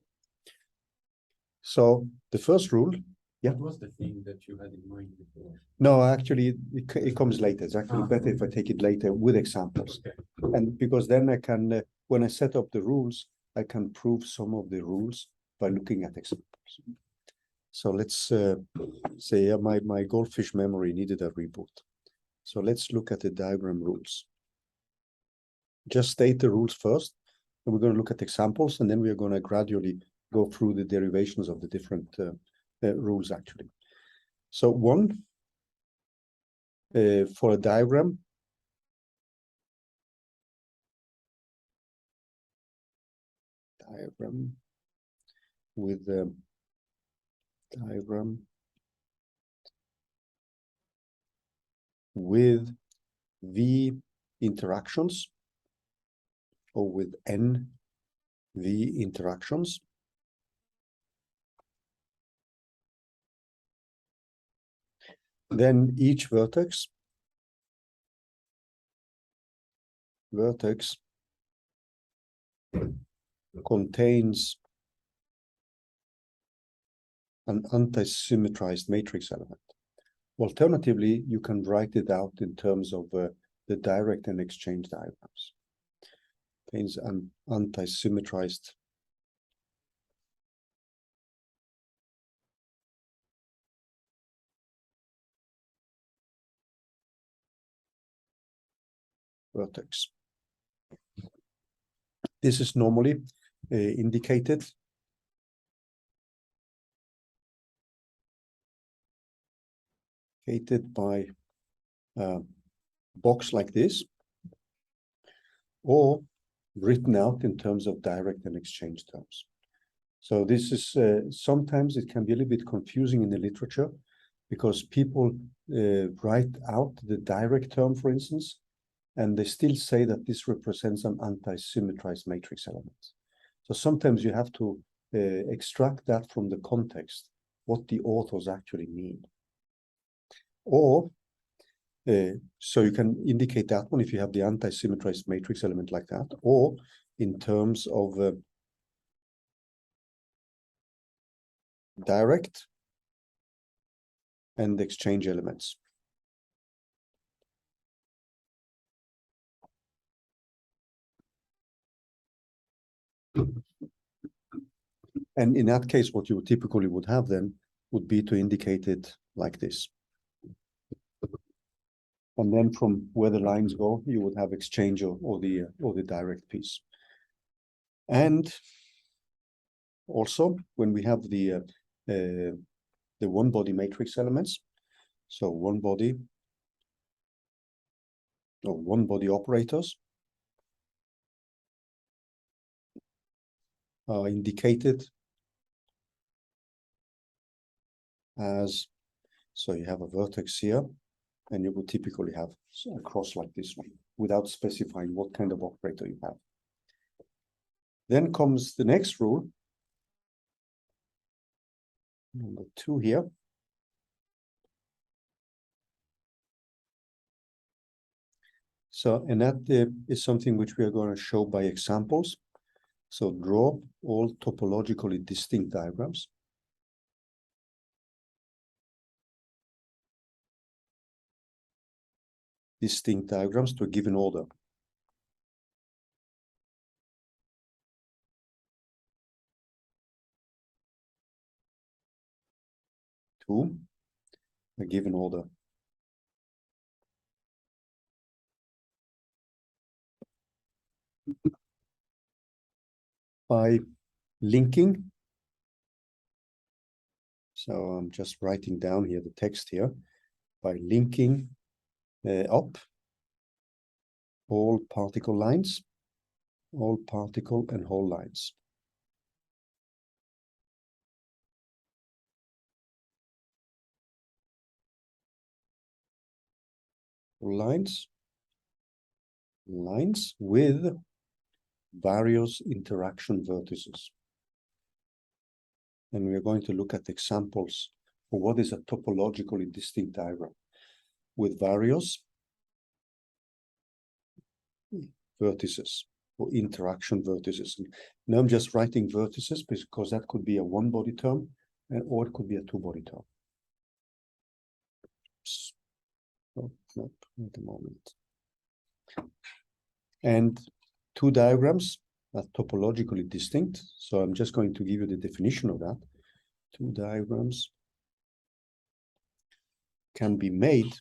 So the first rule, yeah. What was the thing that you had in mind before? No, actually, it comes later. It's actually better if I take it later with examples. Okay. And because then I can, when I set up the rules, I can prove some of the rules by looking at examples. So let's say my goldfish memory needed a reboot. So let's look at the diagram rules. Just state the rules first, and we're going to look at examples, and then we are going to gradually go through the derivations of the different rules actually. So one, for a diagram, with the diagram with V interactions or with N V interactions. Then each vertex contains an anti-symmetrized matrix element. Alternatively, you can write it out in terms of the direct and exchange diagrams. Contains an anti-symmetrized vertex. This is normally indicated by a box like this, or written out in terms of direct and exchange terms. So this is sometimes it can be a little bit confusing in the literature because people write out the direct term, for instance, and they still say that this represents an anti-symmetrized matrix element. So sometimes you have to extract that from the context, what the authors actually mean. Or, so you can indicate that one if you have the anti-symmetrized matrix element like that, or in terms of direct and exchange elements. And in that case, what you typically would have then would be to indicate it like this. And then from where the lines go, you would have exchange or the direct piece. And also, when we have the one-body matrix elements, so one-body operators are indicated as, so you have a vertex here, and you would typically have a cross like this one, without specifying what kind of operator you have. Then comes the next rule, number 2 here. So, and that is something which we are going to show by examples. So draw all topologically distinct diagrams. Distinct diagrams to a given order. To a given order. By linking. So I'm just writing down here the text here. By linking up all particle lines, all particle and whole lines. Lines with various interaction vertices. And we are going to look at examples or what is a topologically distinct diagram with various vertices or interaction vertices. And now I'm just writing vertices because that could be a one-body term or it could be a two-body term. Not at the moment. And two diagrams are topologically distinct. So I'm just going to give you the definition of that. Two diagrams can be made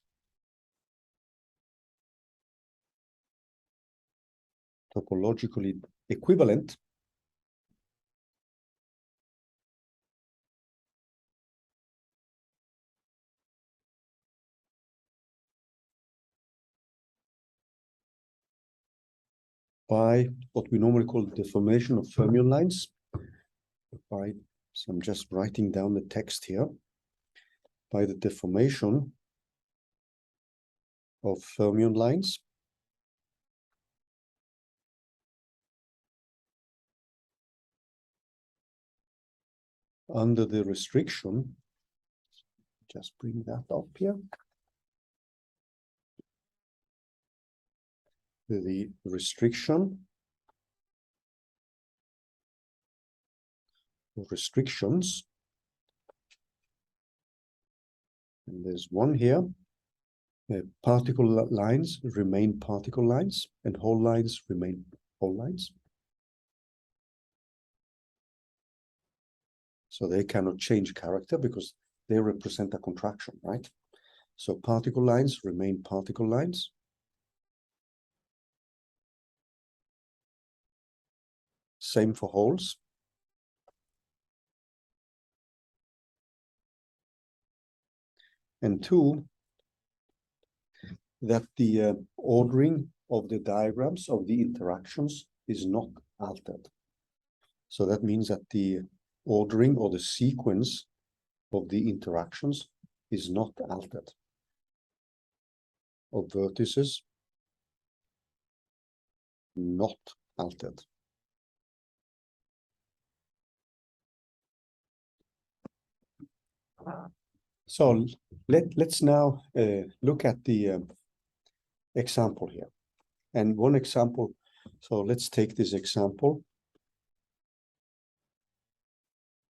topologically equivalent by what we normally call the deformation of fermion lines. So I'm just writing down the text here. By the deformation of fermion lines under the restriction, just bring that up here. The restriction or restrictions, and there's one here. Particle lines remain particle lines, and whole lines remain whole lines. So they cannot change character because they represent a contraction, right? So particle lines remain particle lines. Same for holes. And two, that the ordering of the diagrams of the interactions is not altered. So that means that the ordering or the sequence of the interactions is not altered. Of vertices, not altered. So let's now look at the example here. And one example, so let's take this example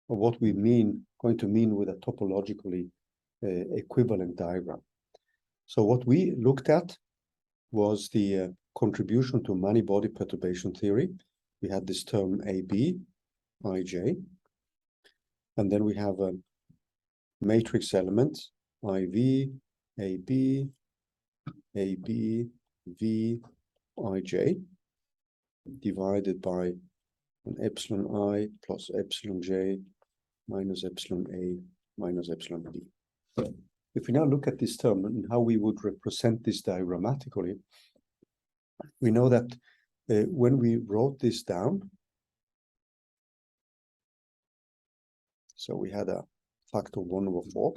of what we going to mean with a topologically equivalent diagram. So what we looked at was the contribution to many-body perturbation theory. We had this term AB, IJ, and then we have a matrix element IV, AB, AB, V, IJ, divided by an epsilon I plus epsilon J minus epsilon A minus epsilon B. If we now look at this term and how we would represent this diagrammatically, we know that when we wrote this down, so we had a factor 1/4.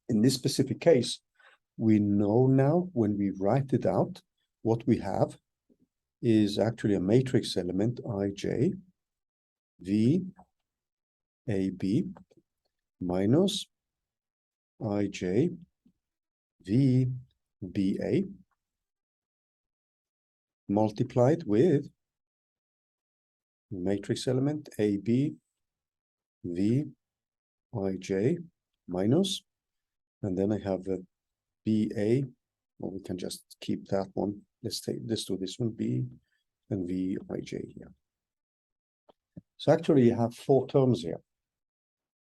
In this specific case, we know now when we write it out, what we have is actually a matrix element IJ, V, AB, minus IJ, V, BA, multiplied with matrix element AB, V, IJ, minus, and then I have a BA, or we can just keep that one. Let's do this one, B and V, IJ here. So actually you have four terms here,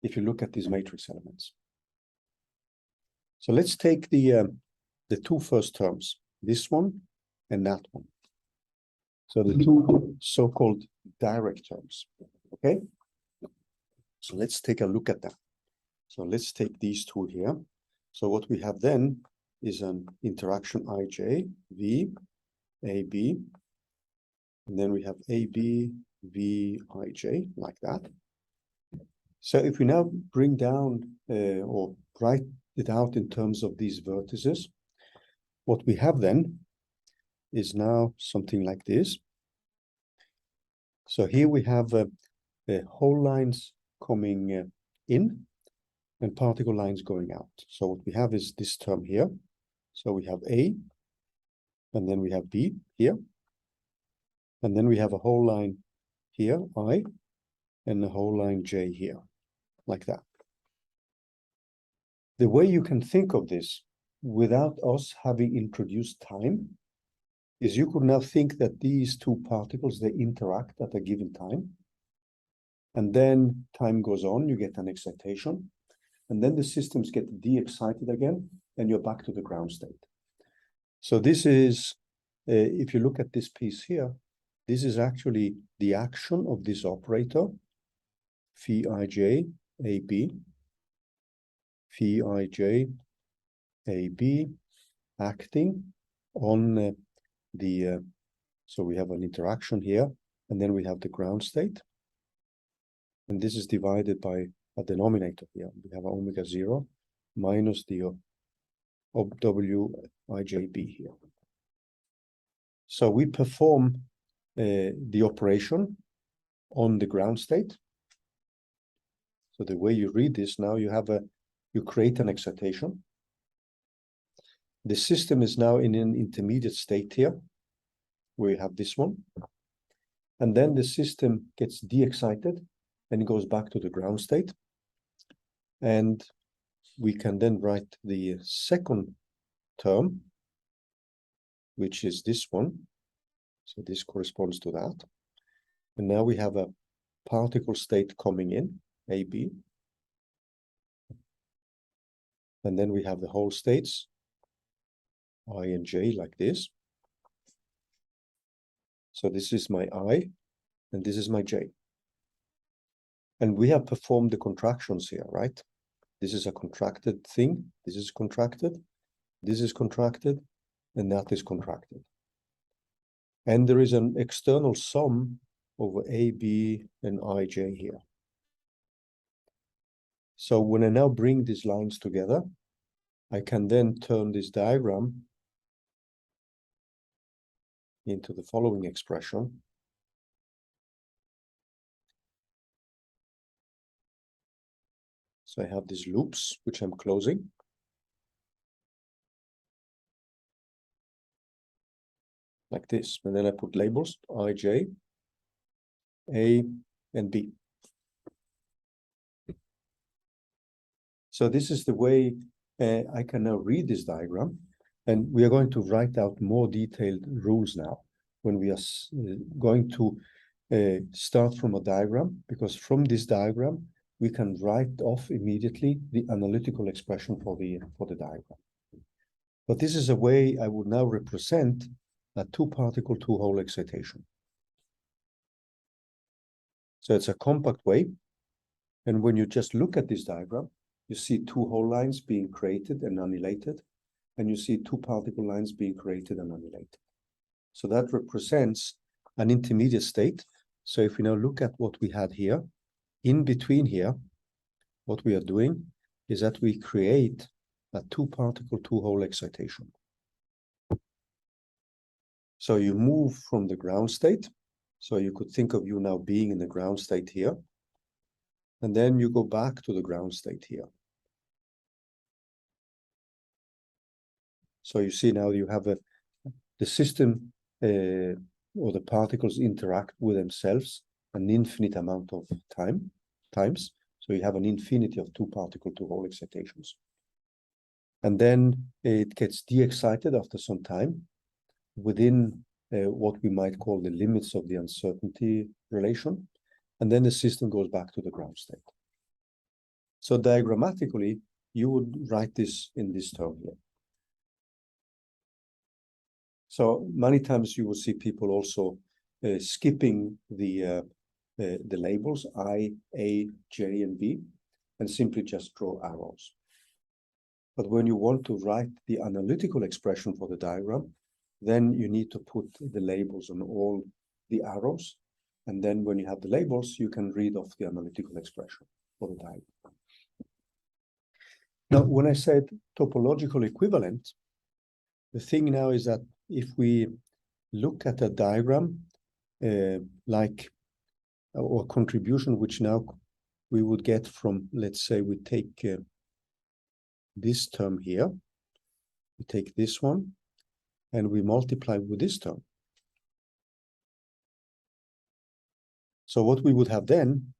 if you look at these matrix elements. So let's take the two first terms, this one and that one. So the two so-called direct terms, okay? So let's take a look at that. So let's take these two here. So what we have then is an interaction IJ, V, AB, and then we have AB, V, IJ, like that. So if we now bring down or write it out in terms of these vertices, what we have then is now something like this. So here we have whole lines coming in and particle lines going out. So what we have is this term here. So we have A, and then we have B here. And then we have a whole line here, I, and a whole line J here, like that. The way you can think of this without us having introduced time is you could now think that these two particles, they interact at a given time. And then time goes on, you get an excitation. And then the systems get de-excited again, and you're back to the ground state. So this is, if you look at this piece here, this is actually the action of this operator, phi ij AB, phi ij AB, acting on so we have an interaction here, and then we have the ground state. And this is divided by a denominator here. We have omega 0 minus the WIJB here. So we perform the operation on the ground state. So the way you read this now, you create an excitation. The system is now in an intermediate state here, where you have this one. And then the system gets de-excited and it goes back to the ground state. And we can then write the second term, which is this one. So this corresponds to that. And now we have a particle state coming in, AB. And then we have the whole states, I and J, like this. So this is my I, and this is my J. And we have performed the contractions here, right? This is a contracted thing. This is contracted. This is contracted, and that is contracted. And there is an external sum over AB and IJ here. So when I now bring these lines together, I can then turn this diagram into the following expression. So I have these loops, which I'm closing. Like this, and then I put labels, IJ, A, and B. So this is the way I can now read this diagram, and we are going to write out more detailed rules now when we are going to start from a diagram, because from this diagram, we can write off immediately the analytical expression for the diagram. But this is a way I would now represent a two-particle, two-hole excitation. So it's a compact way. And when you just look at this diagram, you see two hole lines being created and annihilated, and you see two particle lines being created and annihilated. So that represents an intermediate state. So if we now look at what we had here, in between here, what we are doing is that we create a two-particle, two-hole excitation. So you move from the ground state. So you could think of you now being in the ground state here. And then you go back to the ground state here. So you see now you have the system or the particles interact with themselves an infinite amount of times. So you have an infinity of two-particle, two-hole excitations. And then it gets de-excited after some time within what we might call the limits of the uncertainty relation. And then the system goes back to the ground state. So diagrammatically, you would write this in this term here. So many times you will see people also skipping the labels I, A, J, and B, and simply just draw arrows. But when you want to write the analytical expression for the diagram, then you need to put the labels on all the arrows. And then when you have the labels, you can read off the analytical expression for the diagram. Now, when I said topological equivalent, the thing now is that if we look at a diagram like or contribution which now we would get from, let's say we take this term here, we take this one, and we multiply with this term. So what we would have then,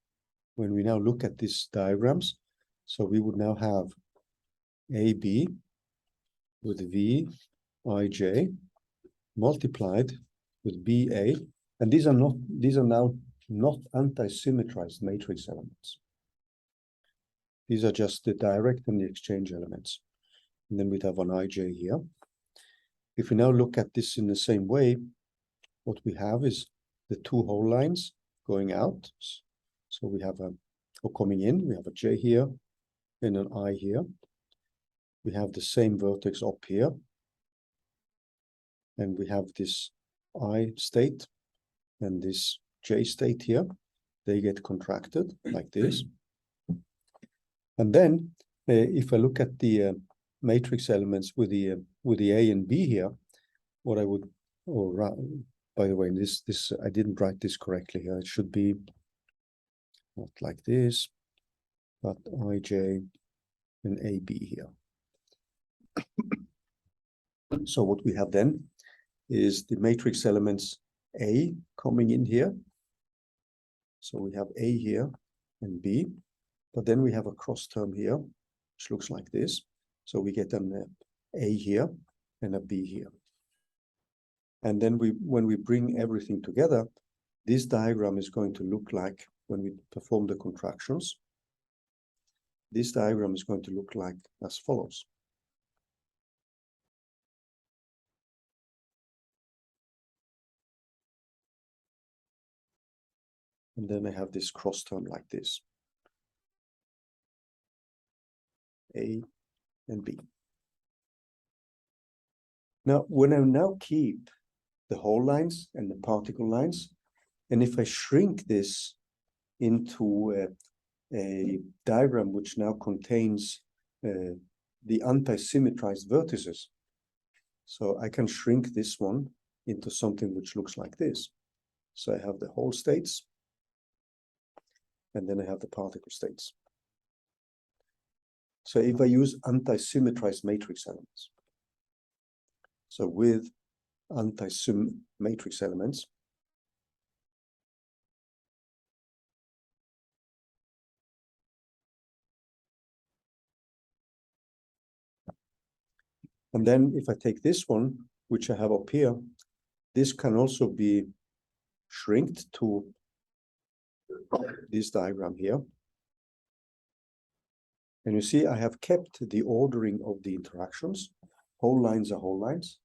when we now look at these diagrams, so we would now have AB with Vij multiplied with BA, and these are now not anti-symmetrized matrix elements. These are just the direct and the exchange elements. And then we'd have an IJ here. If we now look at this in the same way, what we have is the two whole lines going out. So we have or coming in, we have a J here and an I here. We have the same vertex up here. And we have this I state and this J state here. They get contracted like this. And then if I look at the matrix elements with the A and B here, what I would, by the way, this I didn't write this correctly here. It should be not like this, but IJ and AB here. So what we have then is the matrix elements A coming in here. So we have A here and B, but then we have a cross term here, which looks like this. So we get an A here and a B here. And then when we bring everything together, this diagram is going to look like, when we perform the contractions, this diagram is going to look like as follows. And then I have this cross term like this. A and B. Now, when I now keep the whole lines and the particle lines, and if I shrink this into a diagram which now contains the anti-symmetrized vertices, so I can shrink this one into something which looks like this. So I have the whole states, and then I have the particle states. So if I use anti-symmetrized matrix elements, so with anti-sym matrix elements, and then if I take this one, which I have up here, this can also be shrinked to this diagram here. And you see, I have kept the ordering of the interactions. Whole lines are whole lines.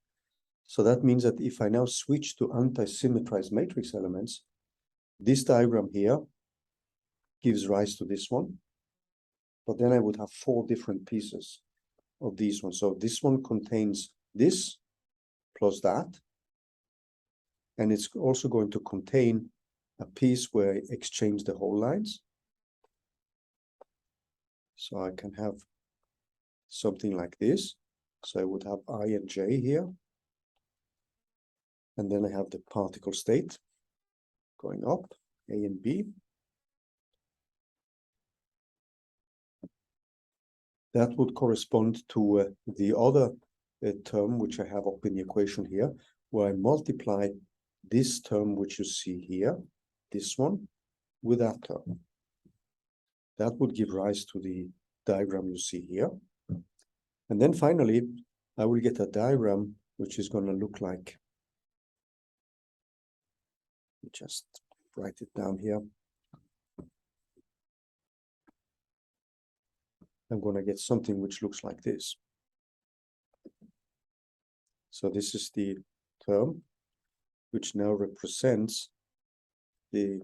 So that means that if I now switch to anti-symmetrized matrix elements, this diagram here gives rise to this one. But then I would have 4 different pieces of these ones. So this one contains this plus that. And it's also going to contain a piece where I exchange the whole lines. So I can have something like this. So I would have I and J here. And then I have the particle state going up, A and B. That would correspond to the other term which I have up in the equation here, where I multiply this term which you see here, this one, with that term. That would give rise to the diagram you see here. And then finally, I will get a diagram which is going to look like, just write it down here. I'm going to get something which looks like this. So this is the term which now represents the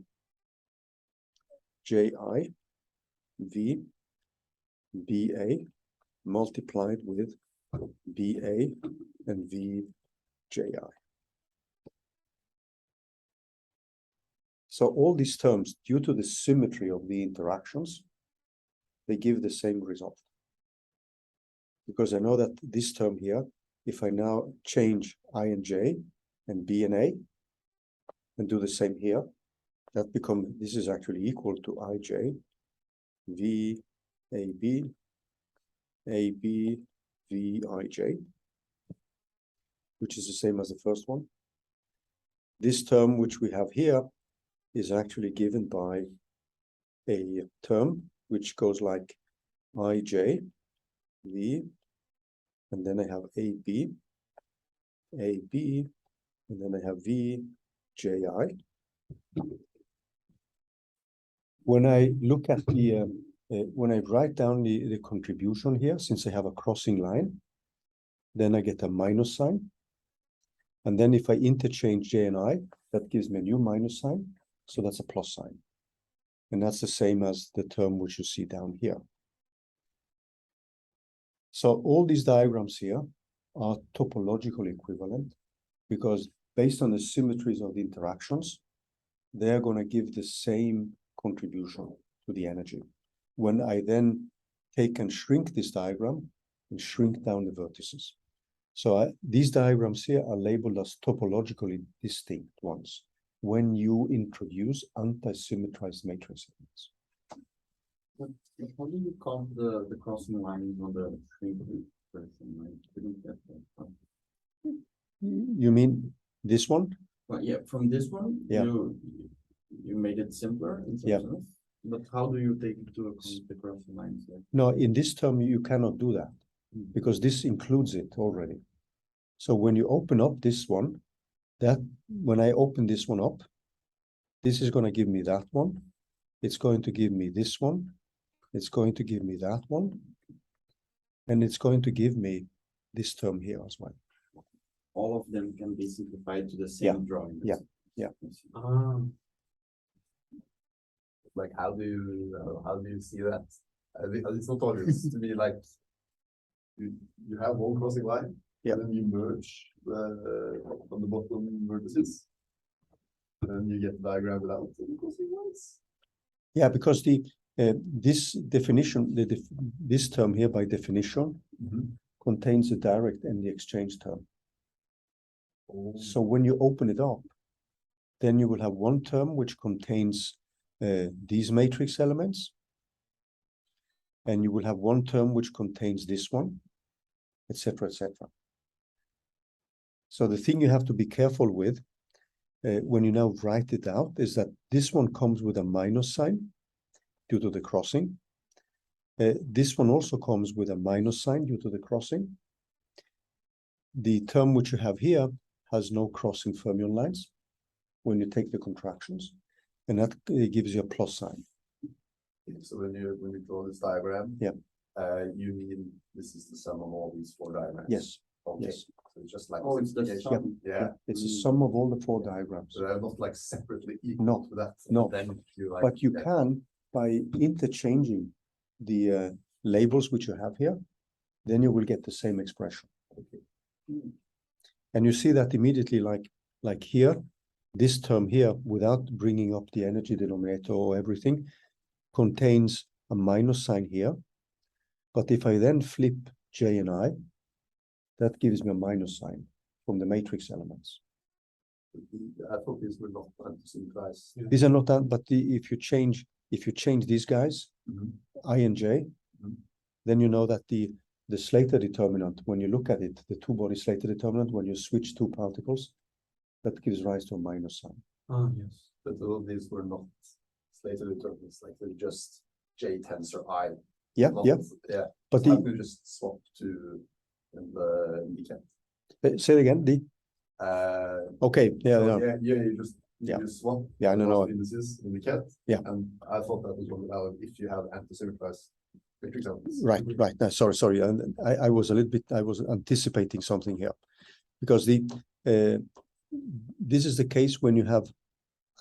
Ji, V, Ba multiplied with Ba and Vji. So all these terms, due to the symmetry of the interactions, they give the same result. Because I know that this term here, if I now change I and J and B and A and do the same here, this is actually equal to Ij V, AB, AB, Vij, which is the same as the first one. This term which we have here is actually given by a term which goes like Ij, V, and then I have AB, AB, and then I have V, Ji. When I look at the, when I write down the contribution here, since I have a crossing line, then I get a minus sign. And then if I interchange J and I, that gives me a new minus sign. So that's a plus sign. And that's the same as the term which you see down here. So all these diagrams here are topological equivalent because based on the symmetries of the interactions, they're going to give the same contribution to the energy. When I then take and shrink this diagram and shrink down the vertices. So these diagrams here are labeled as topologically distinct ones when you introduce anti-symmetrized matrix elements. But how do you count the crossing lines on the shrink version? I didn't get that. You mean this one? Well, yeah, from this one, Yeah. you made it simpler in some sense. But how do you take into account the crossing lines there? No, in this term, you cannot do that because this includes it already. So when you open up this one, that when I open this one up, this is going to give me that one. It's going to give me this one. It's going to give me that one. And it's going to give me this term here as well. All of them can be simplified to the same drawing. Yeah. Yeah. Like how do you see that? It's not obvious to me. Like you have one crossing line, and then you merge on the bottom vertices, and then you get a diagram without the crossing lines. Yeah, because the this definition, this term here by definition contains a direct and the exchange term. So when you open it up, then you will have one term which contains these matrix elements, and you will have one term which contains this one, etc., etc. So the thing you have to be careful with when you now write it out is that this one comes with a minus sign due to the crossing. This one also comes with a minus sign due to the crossing. The term which you have here has no crossing fermion lines when you take the contractions, and that gives you a plus sign. So when you draw this diagram, you mean this is the sum of all these four diagrams? Yes. Okay. Yes. So it's just like it's the sum. Yeah. It's a sum of all the four diagrams. So they're not like separately equal to that. No. Then you like, But you can, by interchanging the labels which you have here, then you will get the same expression. Okay. And you see that immediately, like here, this term here, without bringing up the energy denominator or everything, contains a minus sign here. But if I then flip J and I, that gives me a minus sign from the matrix elements. I thought these were not anti-symmetrized. These are not that, but if you change these guys, I and J, then you know that the Slater determinant, when you look at it, the two-body Slater determinant, when you switch two particles, that gives rise to a minus sign. Yes. But all of these were not Slater determinants, like they're just J tensor I. Yeah, not, yeah. But so you just swap to the cat. Say it again. Okay. Yeah. So, Yeah. you just swap. Yeah, I know. Indices in the cat. Yeah. And I thought that was only valid if you have anti-symmetrized matrix elements. Right. No, sorry. And I was a little bit. I was anticipating something here, because this is the case when you have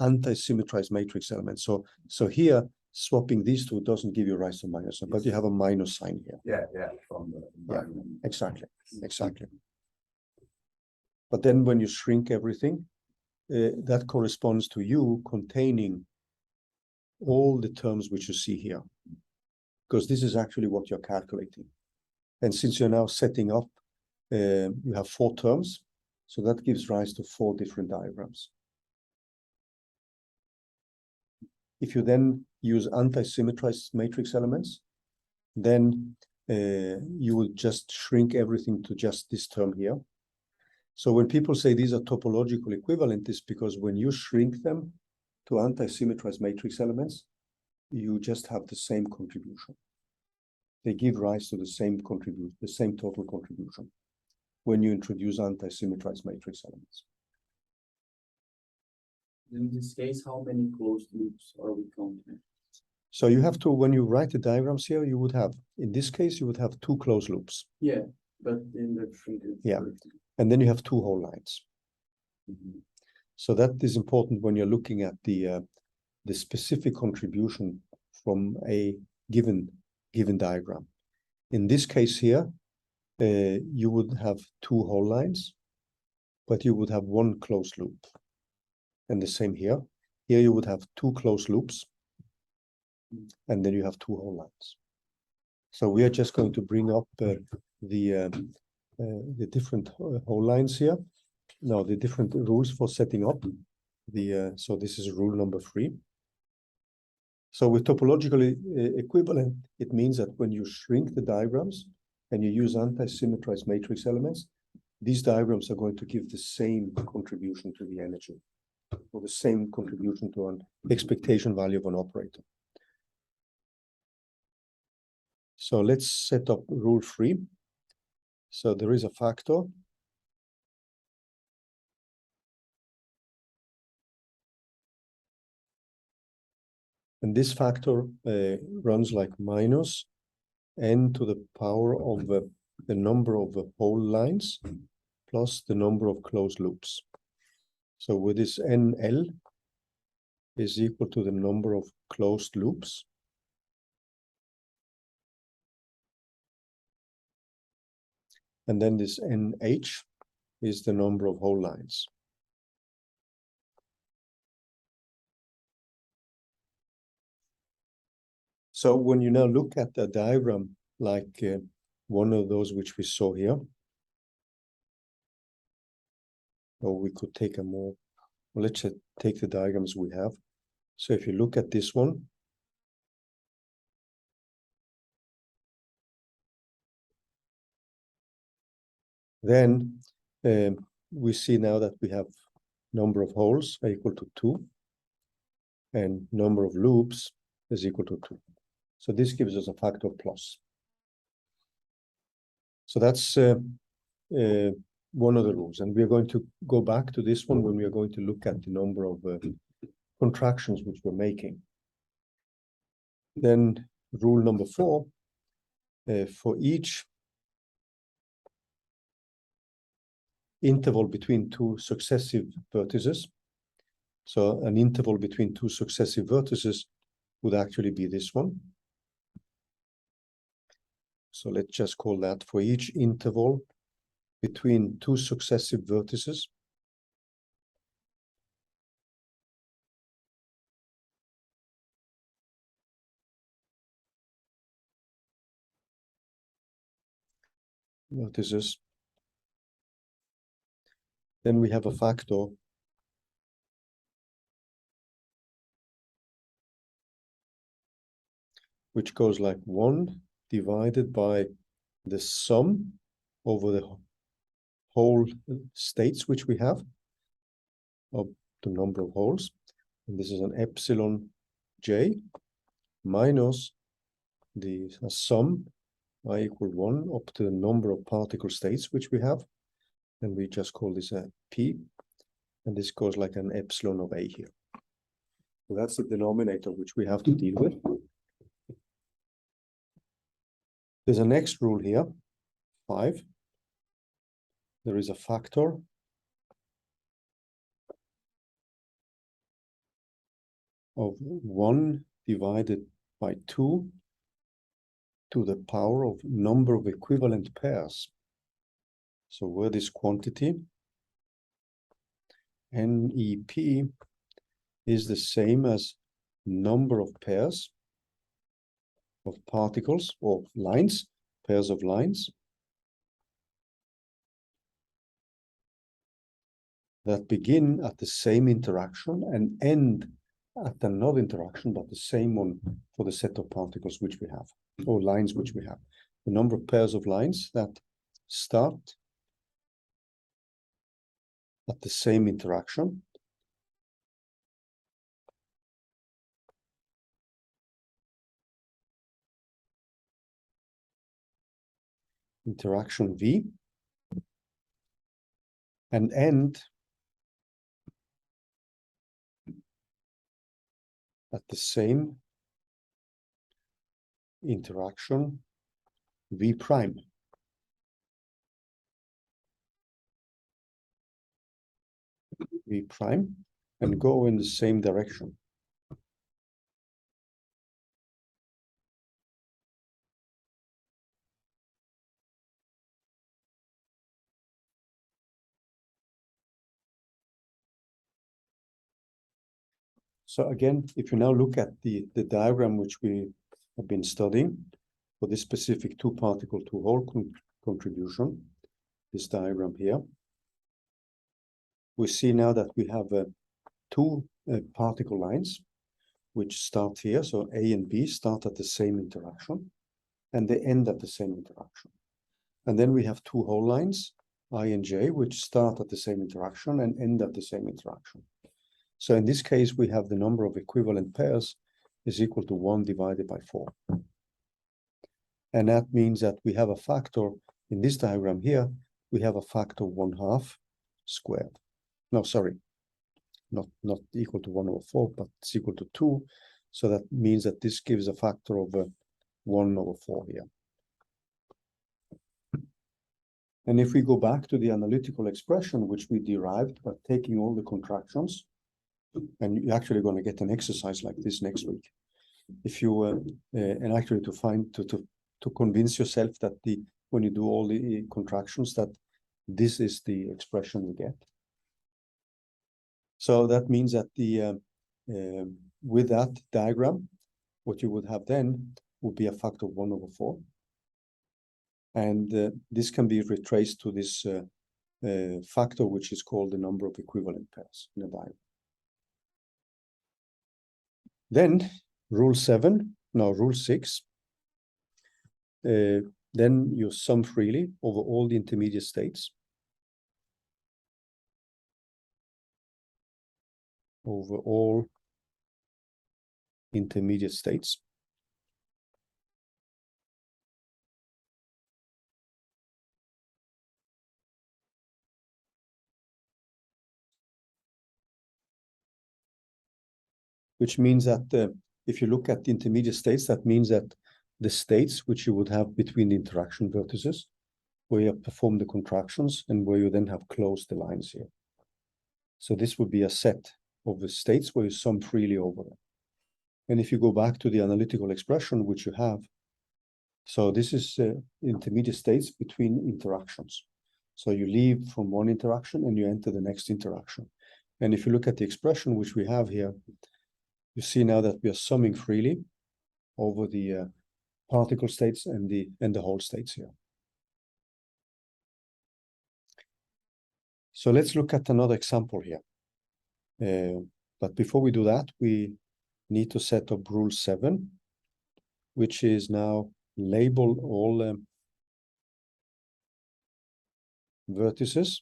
anti-symmetrized matrix elements. So here, swapping these two doesn't give you rise to minus, but you have a minus sign here. Yeah. From the Exactly. But then when you shrink everything, that corresponds to you containing all the terms which you see here, because this is actually what you're calculating. And since you're now setting up, you have four terms, so that gives rise to four different diagrams. if you then use anti-symmetrized matrix elements, then you will just shrink everything to just this term here. So when people say these are topological equivalent, it's because when you shrink them to anti-symmetrized matrix elements, you just have the same contribution. They give rise to the same total contribution when you introduce anti-symmetrized matrix elements. In this case, how many closed loops are we counting? So you have to, when you write the diagrams here, you would have, in this case, you would have 2 closed loops. Yeah, but in the shrinkage. Yeah. And then you have 2 whole lines. Mm-hmm. So that is important when you're looking at the specific contribution from a given diagram. In this case here, you would have 2 whole lines, but you would have 1 closed loop. And the same here. Here you would have 2 closed loops, and then you have 2 whole lines. So we are just going to bring up the different whole lines here. Now the different rules for setting up the. So this is rule number 3. So with topologically equivalent, it means that when you shrink the diagrams and you use anti-symmetrized matrix elements, these diagrams are going to give the same contribution to the energy, or the same contribution to an expectation value of an operator. So let's set up rule 3. So there is a factor. And this factor runs like minus n to the power of the number of whole lines plus the number of closed loops. So with this NL is equal to the number of closed loops. And then this NH is the number of whole lines. So when you now look at a diagram like one of those which we saw here, or we could take a more, well, let's take the diagrams we have. So if you look at this one, then we see now that we have number of holes equal to 2 and number of loops is equal to 2. So this gives us a factor plus. So that's one of the rules. And we are going to go back to this one when we are going to look at the number of contractions which we're making. Then rule number 4, for each interval between 2 successive vertices. So an interval between 2 successive vertices would actually be this one. So let's just call that for each interval between 2 successive vertices. Vertices. Then we have a factor which goes like 1 divided by the sum over the whole states which we have of the number of holes. And this is an epsilon j minus the sum I equal 1 up to the number of particle states which we have. And we just call this a p. And this goes like an epsilon of a here. So that's the denominator which we have to deal with. There's a next rule here, 5. There is a factor of 1 divided by 2 to the power of number of equivalent pairs. So where this quantity, NEP, is the same as number of pairs of particles or lines, pairs of lines that begin at the same interaction and end at another interaction, but the same one for the set of particles which we have, or lines which we have. The number of pairs of lines that start at the same interaction interaction V and end at the same interaction V prime. V prime and go in the same direction. So again, if you now look at the diagram which we have been studying for this specific two-particle, two-hole contribution, this diagram here, we see now that we have two particle lines which start here. So A and B start at the same interaction and they end at the same interaction. And then we have two hole lines, I and J, which start at the same interaction and end at the same interaction. So in this case, we have the number of equivalent pairs is equal to 1 divided by 4. And that means that we have a factor in this diagram here, we have a factor 1/2 squared. No, sorry, not equal to 1/4, but it's equal to 2. So that means that this gives a factor of 1/4 here. And if we go back to the analytical expression, which we derived by taking all the contractions, and you're actually going to get an exercise like this next week. If you and actually to convince yourself that when you do all the contractions that this is the expression you get. So that means that with that diagram, what you would have then would be a factor of 1/4. And this can be retraced to this factor, which is called the number of equivalent pairs in the diagram. Then rule 6, then you sum freely over all the intermediate states. Over all intermediate states. Which means that if you look at the intermediate states, that means that the states which you would have between the interaction vertices, where you perform the contractions and where you then have closed the lines here. So this would be a set of the states where you sum freely over them. And if you go back to the analytical expression which you have, so this is intermediate states between interactions. So you leave from one interaction and you enter the next interaction. And if you look at the expression which we have here, you see now that we are summing freely over the particle states and the hole states here. So let's look at another example here. But before we do that, we need to set up rule 7, which is now label all vertices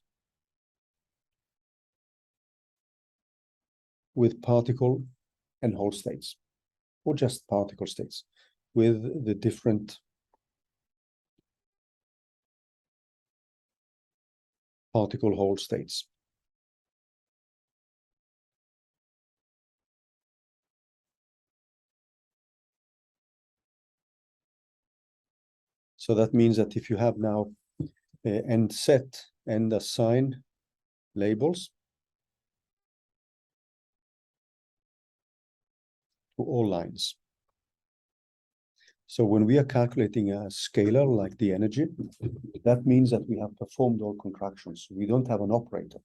with particle and hole states, or just particle states with the different particle hole states. So that means that if you have now and set and assign labels to all lines. So when we are calculating a scalar like the energy, that means that we have performed all contractions. We don't have an operator.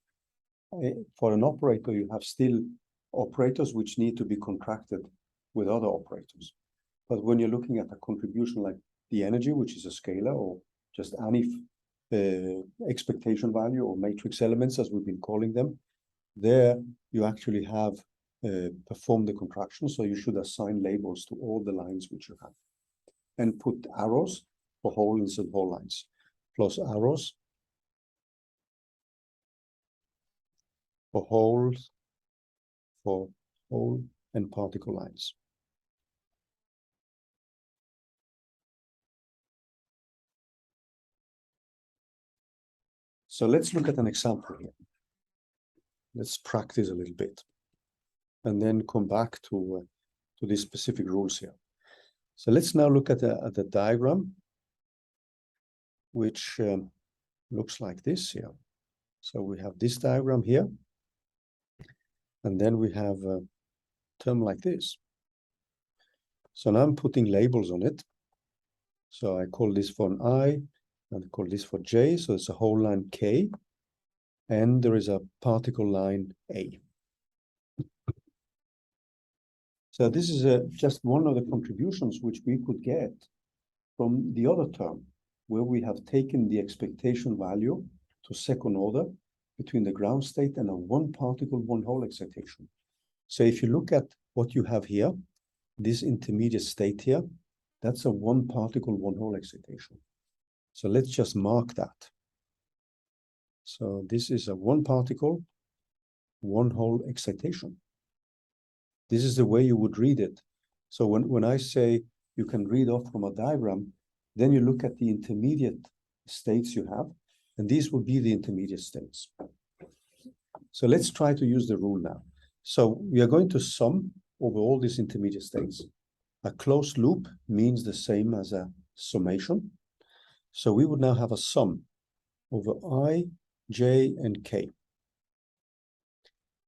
For an operator, you have still operators which need to be contracted with other operators. But when you're looking at a contribution like the energy, which is a scalar or just any expectation value or matrix elements, as we've been calling them, there you actually have perform the contraction. So you should assign labels to all the lines which you have, and put arrows for holes and hole lines, plus arrows for holes, for hole and particle lines. So let's look at an example here. Let's practice a little bit, and then come back to these specific rules here. So let's now look at the diagram, which looks like this here. So we have this diagram here, and then we have a term like this. So now I'm putting labels on it. So I call this for an I, and I call this for J. So it's a whole line K, and there is a particle line A. So this is just one of the contributions which we could get from the other term, where we have taken the expectation value to second order between the ground state and a one particle, one hole excitation. So if you look at what you have here, this intermediate state here, that's a one particle, one hole excitation. So let's just mark that. So this is a one particle, one hole excitation. This is the way you would read it. So when I say you can read off from a diagram, then you look at the intermediate states you have, and these would be the intermediate states. So let's try to use the rule now. So we are going to sum over all these intermediate states. A closed loop means the same as a summation. So we would now have a sum over I, J, and K.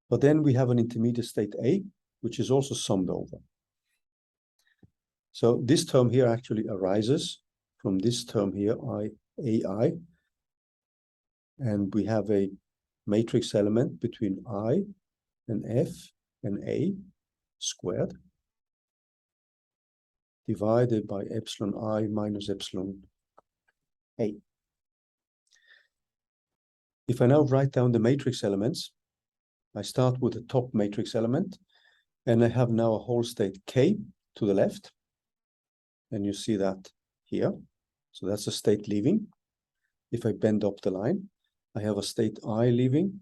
But then we have an intermediate state A, which is also summed over. So this term here actually arises from this term here, AI, and we have a matrix element between I and F and A squared divided by epsilon I minus epsilon A. If I now write down the matrix elements, I start with the top matrix element, and I have now a whole state K to the left, and you see that here. So that's a state leaving. If I bend up the line, I have a state I leaving,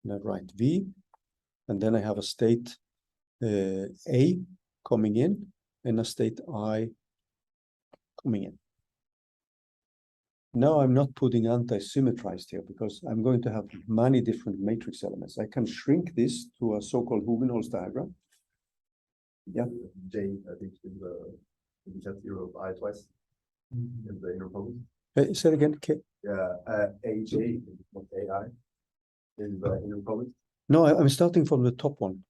and I write V, and then I have a state A coming in, and a state I coming in. Now I'm not putting anti-symmetrized here because I'm going to have many different matrix elements. I can shrink this to a so-called Hugenholz diagram. Yeah. J, I think, in the chat here of I twice in the inner product. Say it again. K. Yeah, AJ, not AI, in the inner product. No, I'm starting from the top one.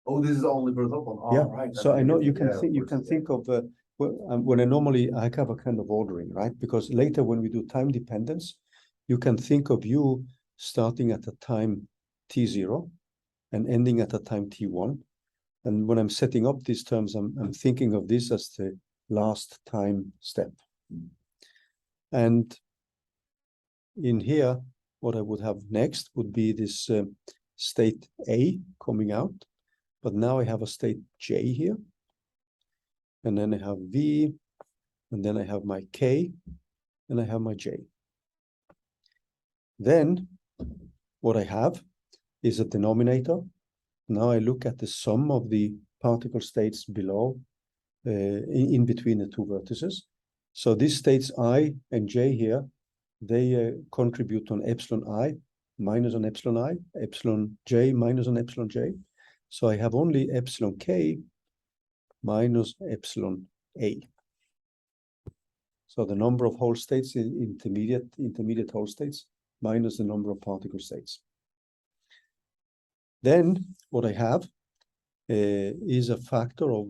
Oh, this is only for the top one. Oh, Yeah. right. So I know you can yeah, think of when I normally I have a kind of ordering, right? Because later when we do time dependence, you can think of you starting at a time t0 and ending at a time t1. And when I'm setting up these terms, I'm thinking of this as the last time step. And in here, what I would have next would be this state A coming out. But now I have a state J here. And then I have V, and then I have my K, and I have my J. Then what I have is a denominator. Now I look at the sum of the particle states below, in between the two vertices. So these states I and J here, they contribute on epsilon I minus on epsilon I, epsilon J minus on epsilon J. So I have only epsilon K minus epsilon A. So the number of whole states in intermediate whole states minus the number of particle states. Then what I have is a factor of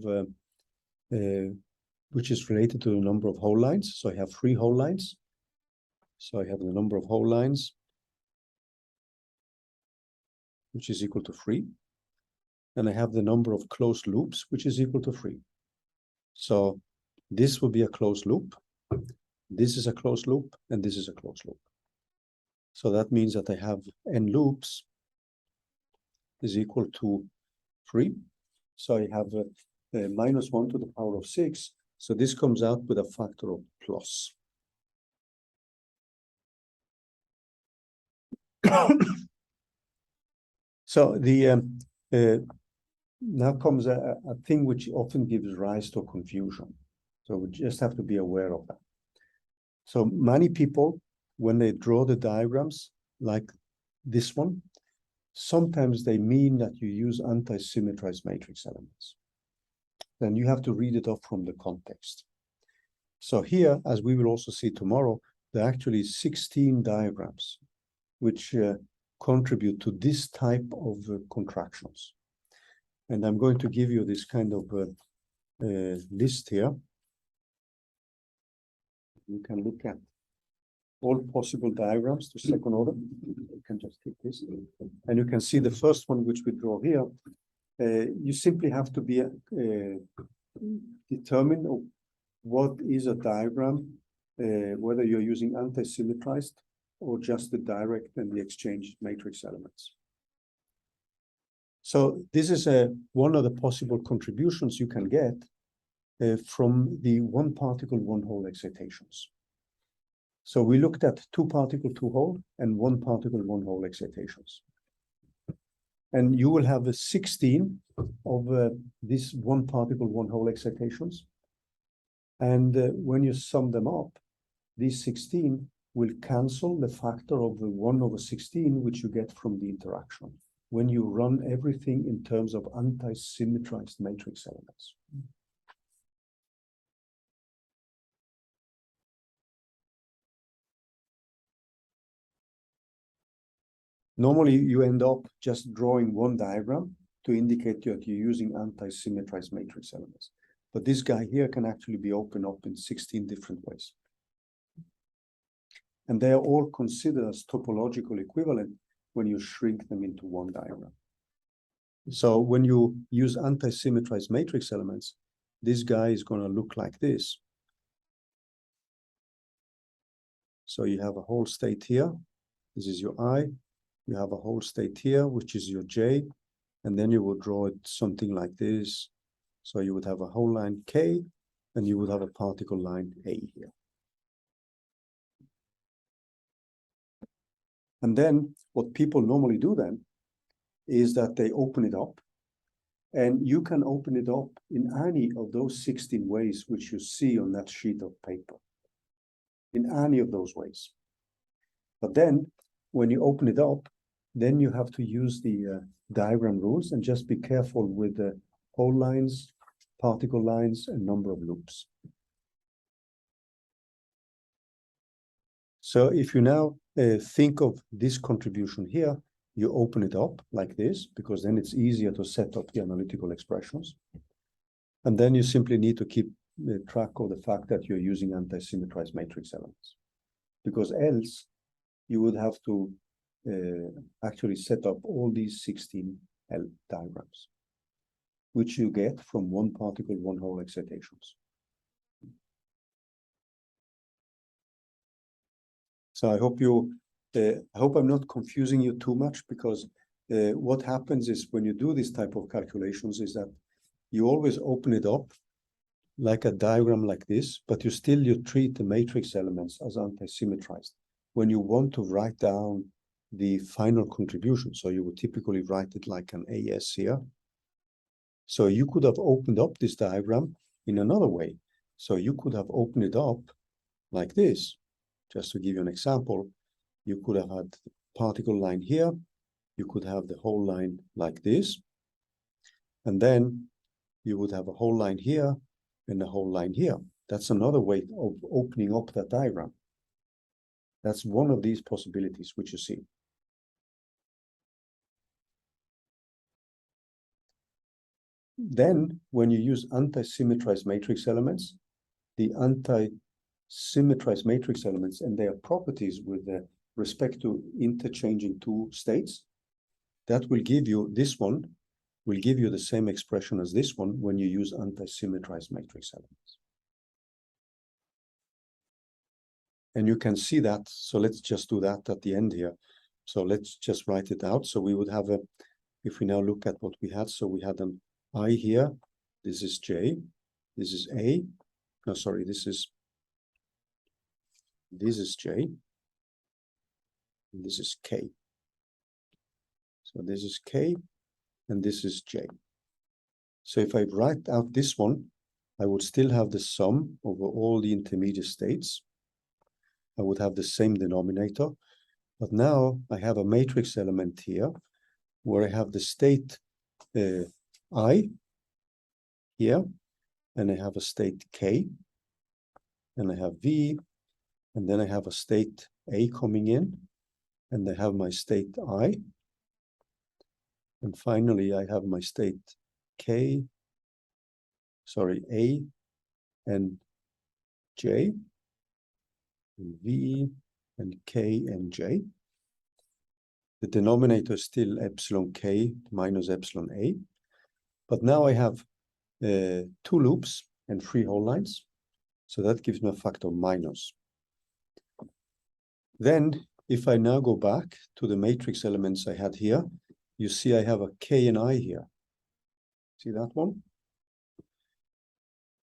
which is related to the number of whole lines. So I have 3 whole lines. So I have the number of whole lines, which is equal to 3. And I have the number of closed loops, which is equal to 3. So this will be a closed loop. This is a closed loop, and this is a closed loop. So that means that I have n loops is equal to 3. So I have minus 1 to the power of 6. So this comes out with a factor of plus. So the now comes a thing which often gives rise to confusion. So we just have to be aware of that. So many people, when they draw the diagrams like this one, sometimes they mean that you use anti-symmetrized matrix elements. Then you have to read it off from the context. So here, as we will also see tomorrow, there are actually 16 diagrams which contribute to this type of contractions. And I'm going to give you this kind of list here. You can look at all possible diagrams to second order. You can just take this. And you can see the first one which we draw here. You simply have to be determine what is a diagram, whether you're using anti-symmetrized or just the direct and the exchange matrix elements. So this is one of the possible contributions you can get from the one particle, one hole excitations. So we looked at 2 particle, 2 hole and 1 particle, 1 hole excitations. And you will have 16 of these 1 particle, 1 hole excitations. And when you sum them up, these 16 will cancel the factor of the 1 over 16, which you get from the interaction, when you run everything in terms of anti-symmetrized matrix elements. Normally, you end up just drawing one diagram to indicate that you're using anti-symmetrized matrix elements. But this guy here can actually be opened up in 16 different ways. And they are all considered as topological equivalent when you shrink them into one diagram. So when you use anti-symmetrized matrix elements, this guy is going to look like this. So you have a whole state here. This is your I. You have a whole state here, which is your J. And then you would draw it something like this. So you would have a whole line K, and you would have a particle line A here. And then what people normally do then is that they open it up, and you can open it up in any of those 16 ways which you see on that sheet of paper, in any of those ways. But then when you open it up, then you have to use the diagram rules and just be careful with the whole lines, particle lines, and number of loops. So if you now think of this contribution here, you open it up like this, because then it's easier to set up the analytical expressions. And then you simply need to keep track of the fact that you're using anti-symmetrized matrix elements, because else you would have to actually set up all these 16 diagrams, which you get from 1 particle, 1 hole excitations. So I hope I'm not confusing you too much, because what happens is when you do this type of calculations is that you always open it up like a diagram like this, but you treat the matrix elements as anti-symmetrized when you want to write down the final contribution. So you would typically write it like an AS here. So you could have opened up this diagram in another way. So you could have opened it up like this. Just to give you an example, you could have had the particle line here. You could have the whole line like this. And then you would have a whole line here and a whole line here. That's another way of opening up that diagram. That's one of these possibilities which you see. Then, when you use anti-symmetrized matrix elements, the anti-symmetrized matrix elements and their properties with respect to interchanging 2 states, that will give you, this one will give you the same expression as this one when you use anti-symmetrized matrix elements. And you can see that, so let's just do that at the end here. So let's just write it out. So we would have if we now look at what we had, so we had an I here, this is J, this is A, no, sorry, this is J, and this is K. So this is K, and this is J. So if I write out this one, I would still have the sum over all the intermediate states. I would have the same denominator, but now I have a matrix element here where I have the state I here, and I have a state K, and I have V, and then I have a state A coming in, and I have my state I, and finally I have my state K, sorry, A and J, and V and K and J. The denominator is still epsilon K minus epsilon A, but now I have 2 loops and 3 whole lines, so that gives me a factor minus. Then, if I now go back to the matrix elements I had here, you see I have a K and I here. See that one?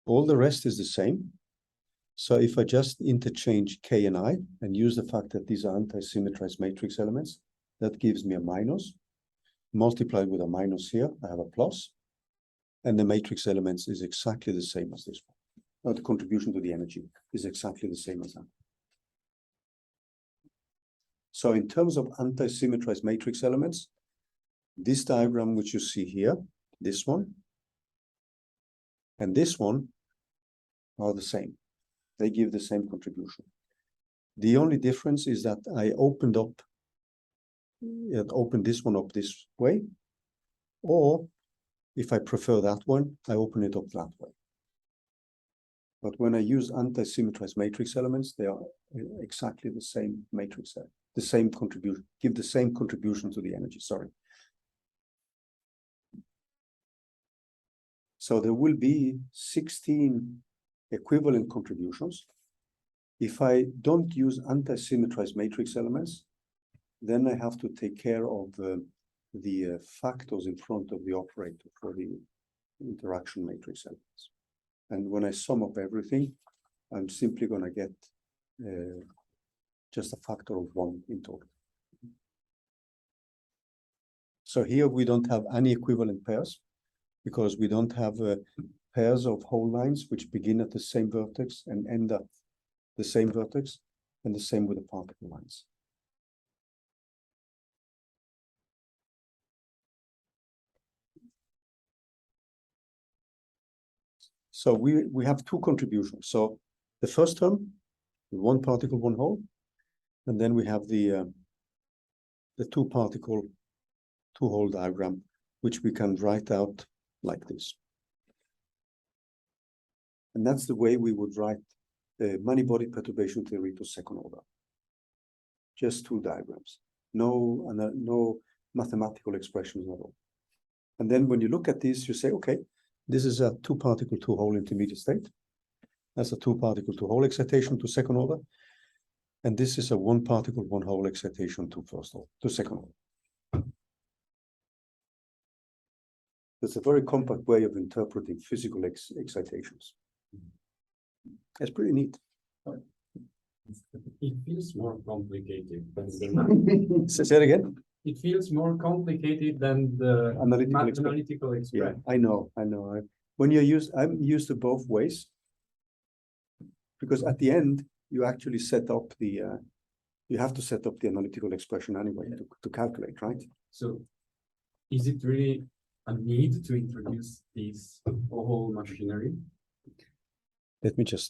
All the rest is the same. So if I just interchange K and I and use the fact that these are anti-symmetrized matrix elements, that gives me a minus. Multiplied with a minus here, I have a plus. And the matrix elements is exactly the same as this one. The contribution to the energy is exactly the same as that. So in terms of anti-symmetrized matrix elements, this diagram which you see here, this one, and this one are the same. They give the same contribution. The only difference is that I opened this one up this way, or if I prefer that one, I open it up that way. But when I use anti-symmetrized matrix elements, they are exactly the same matrix set, the same contribution, give the same contribution to the energy, sorry. So there will be 16 equivalent contributions. If I don't use anti-symmetrized matrix elements, then I have to take care of the factors in front of the operator for the interaction matrix elements. And when I sum up everything, I'm simply going to get just a factor of 1 in total. So here we don't have any equivalent pairs because we don't have pairs of whole lines which begin at the same vertex and end at the same vertex, and the same with the particle lines. So we have 2 contributions. So the first term, 1 particle, 1 hole, and then we have the 2 particle, 2 hole diagram, which we can write out like this. And that's the way we would write the many-body perturbation theory to second order. Just 2 diagrams, no mathematical expressions at all. And then when you look at this, you say, okay, this is a 2 particle, 2 hole intermediate state. That's a 2 particle, 2 hole excitation to second order. And this is a 1 particle, 1 hole excitation to second order. It's a very compact way of interpreting physical excitations. It's pretty neat. It feels more complicated than the Say it again. It feels more complicated than the analytical expression. Yeah, I know. When you're I'm used to both ways, because at the end you actually set up the you have to set up the analytical expression anyway to calculate, right? So, is it really a need to introduce this whole machinery? Let me just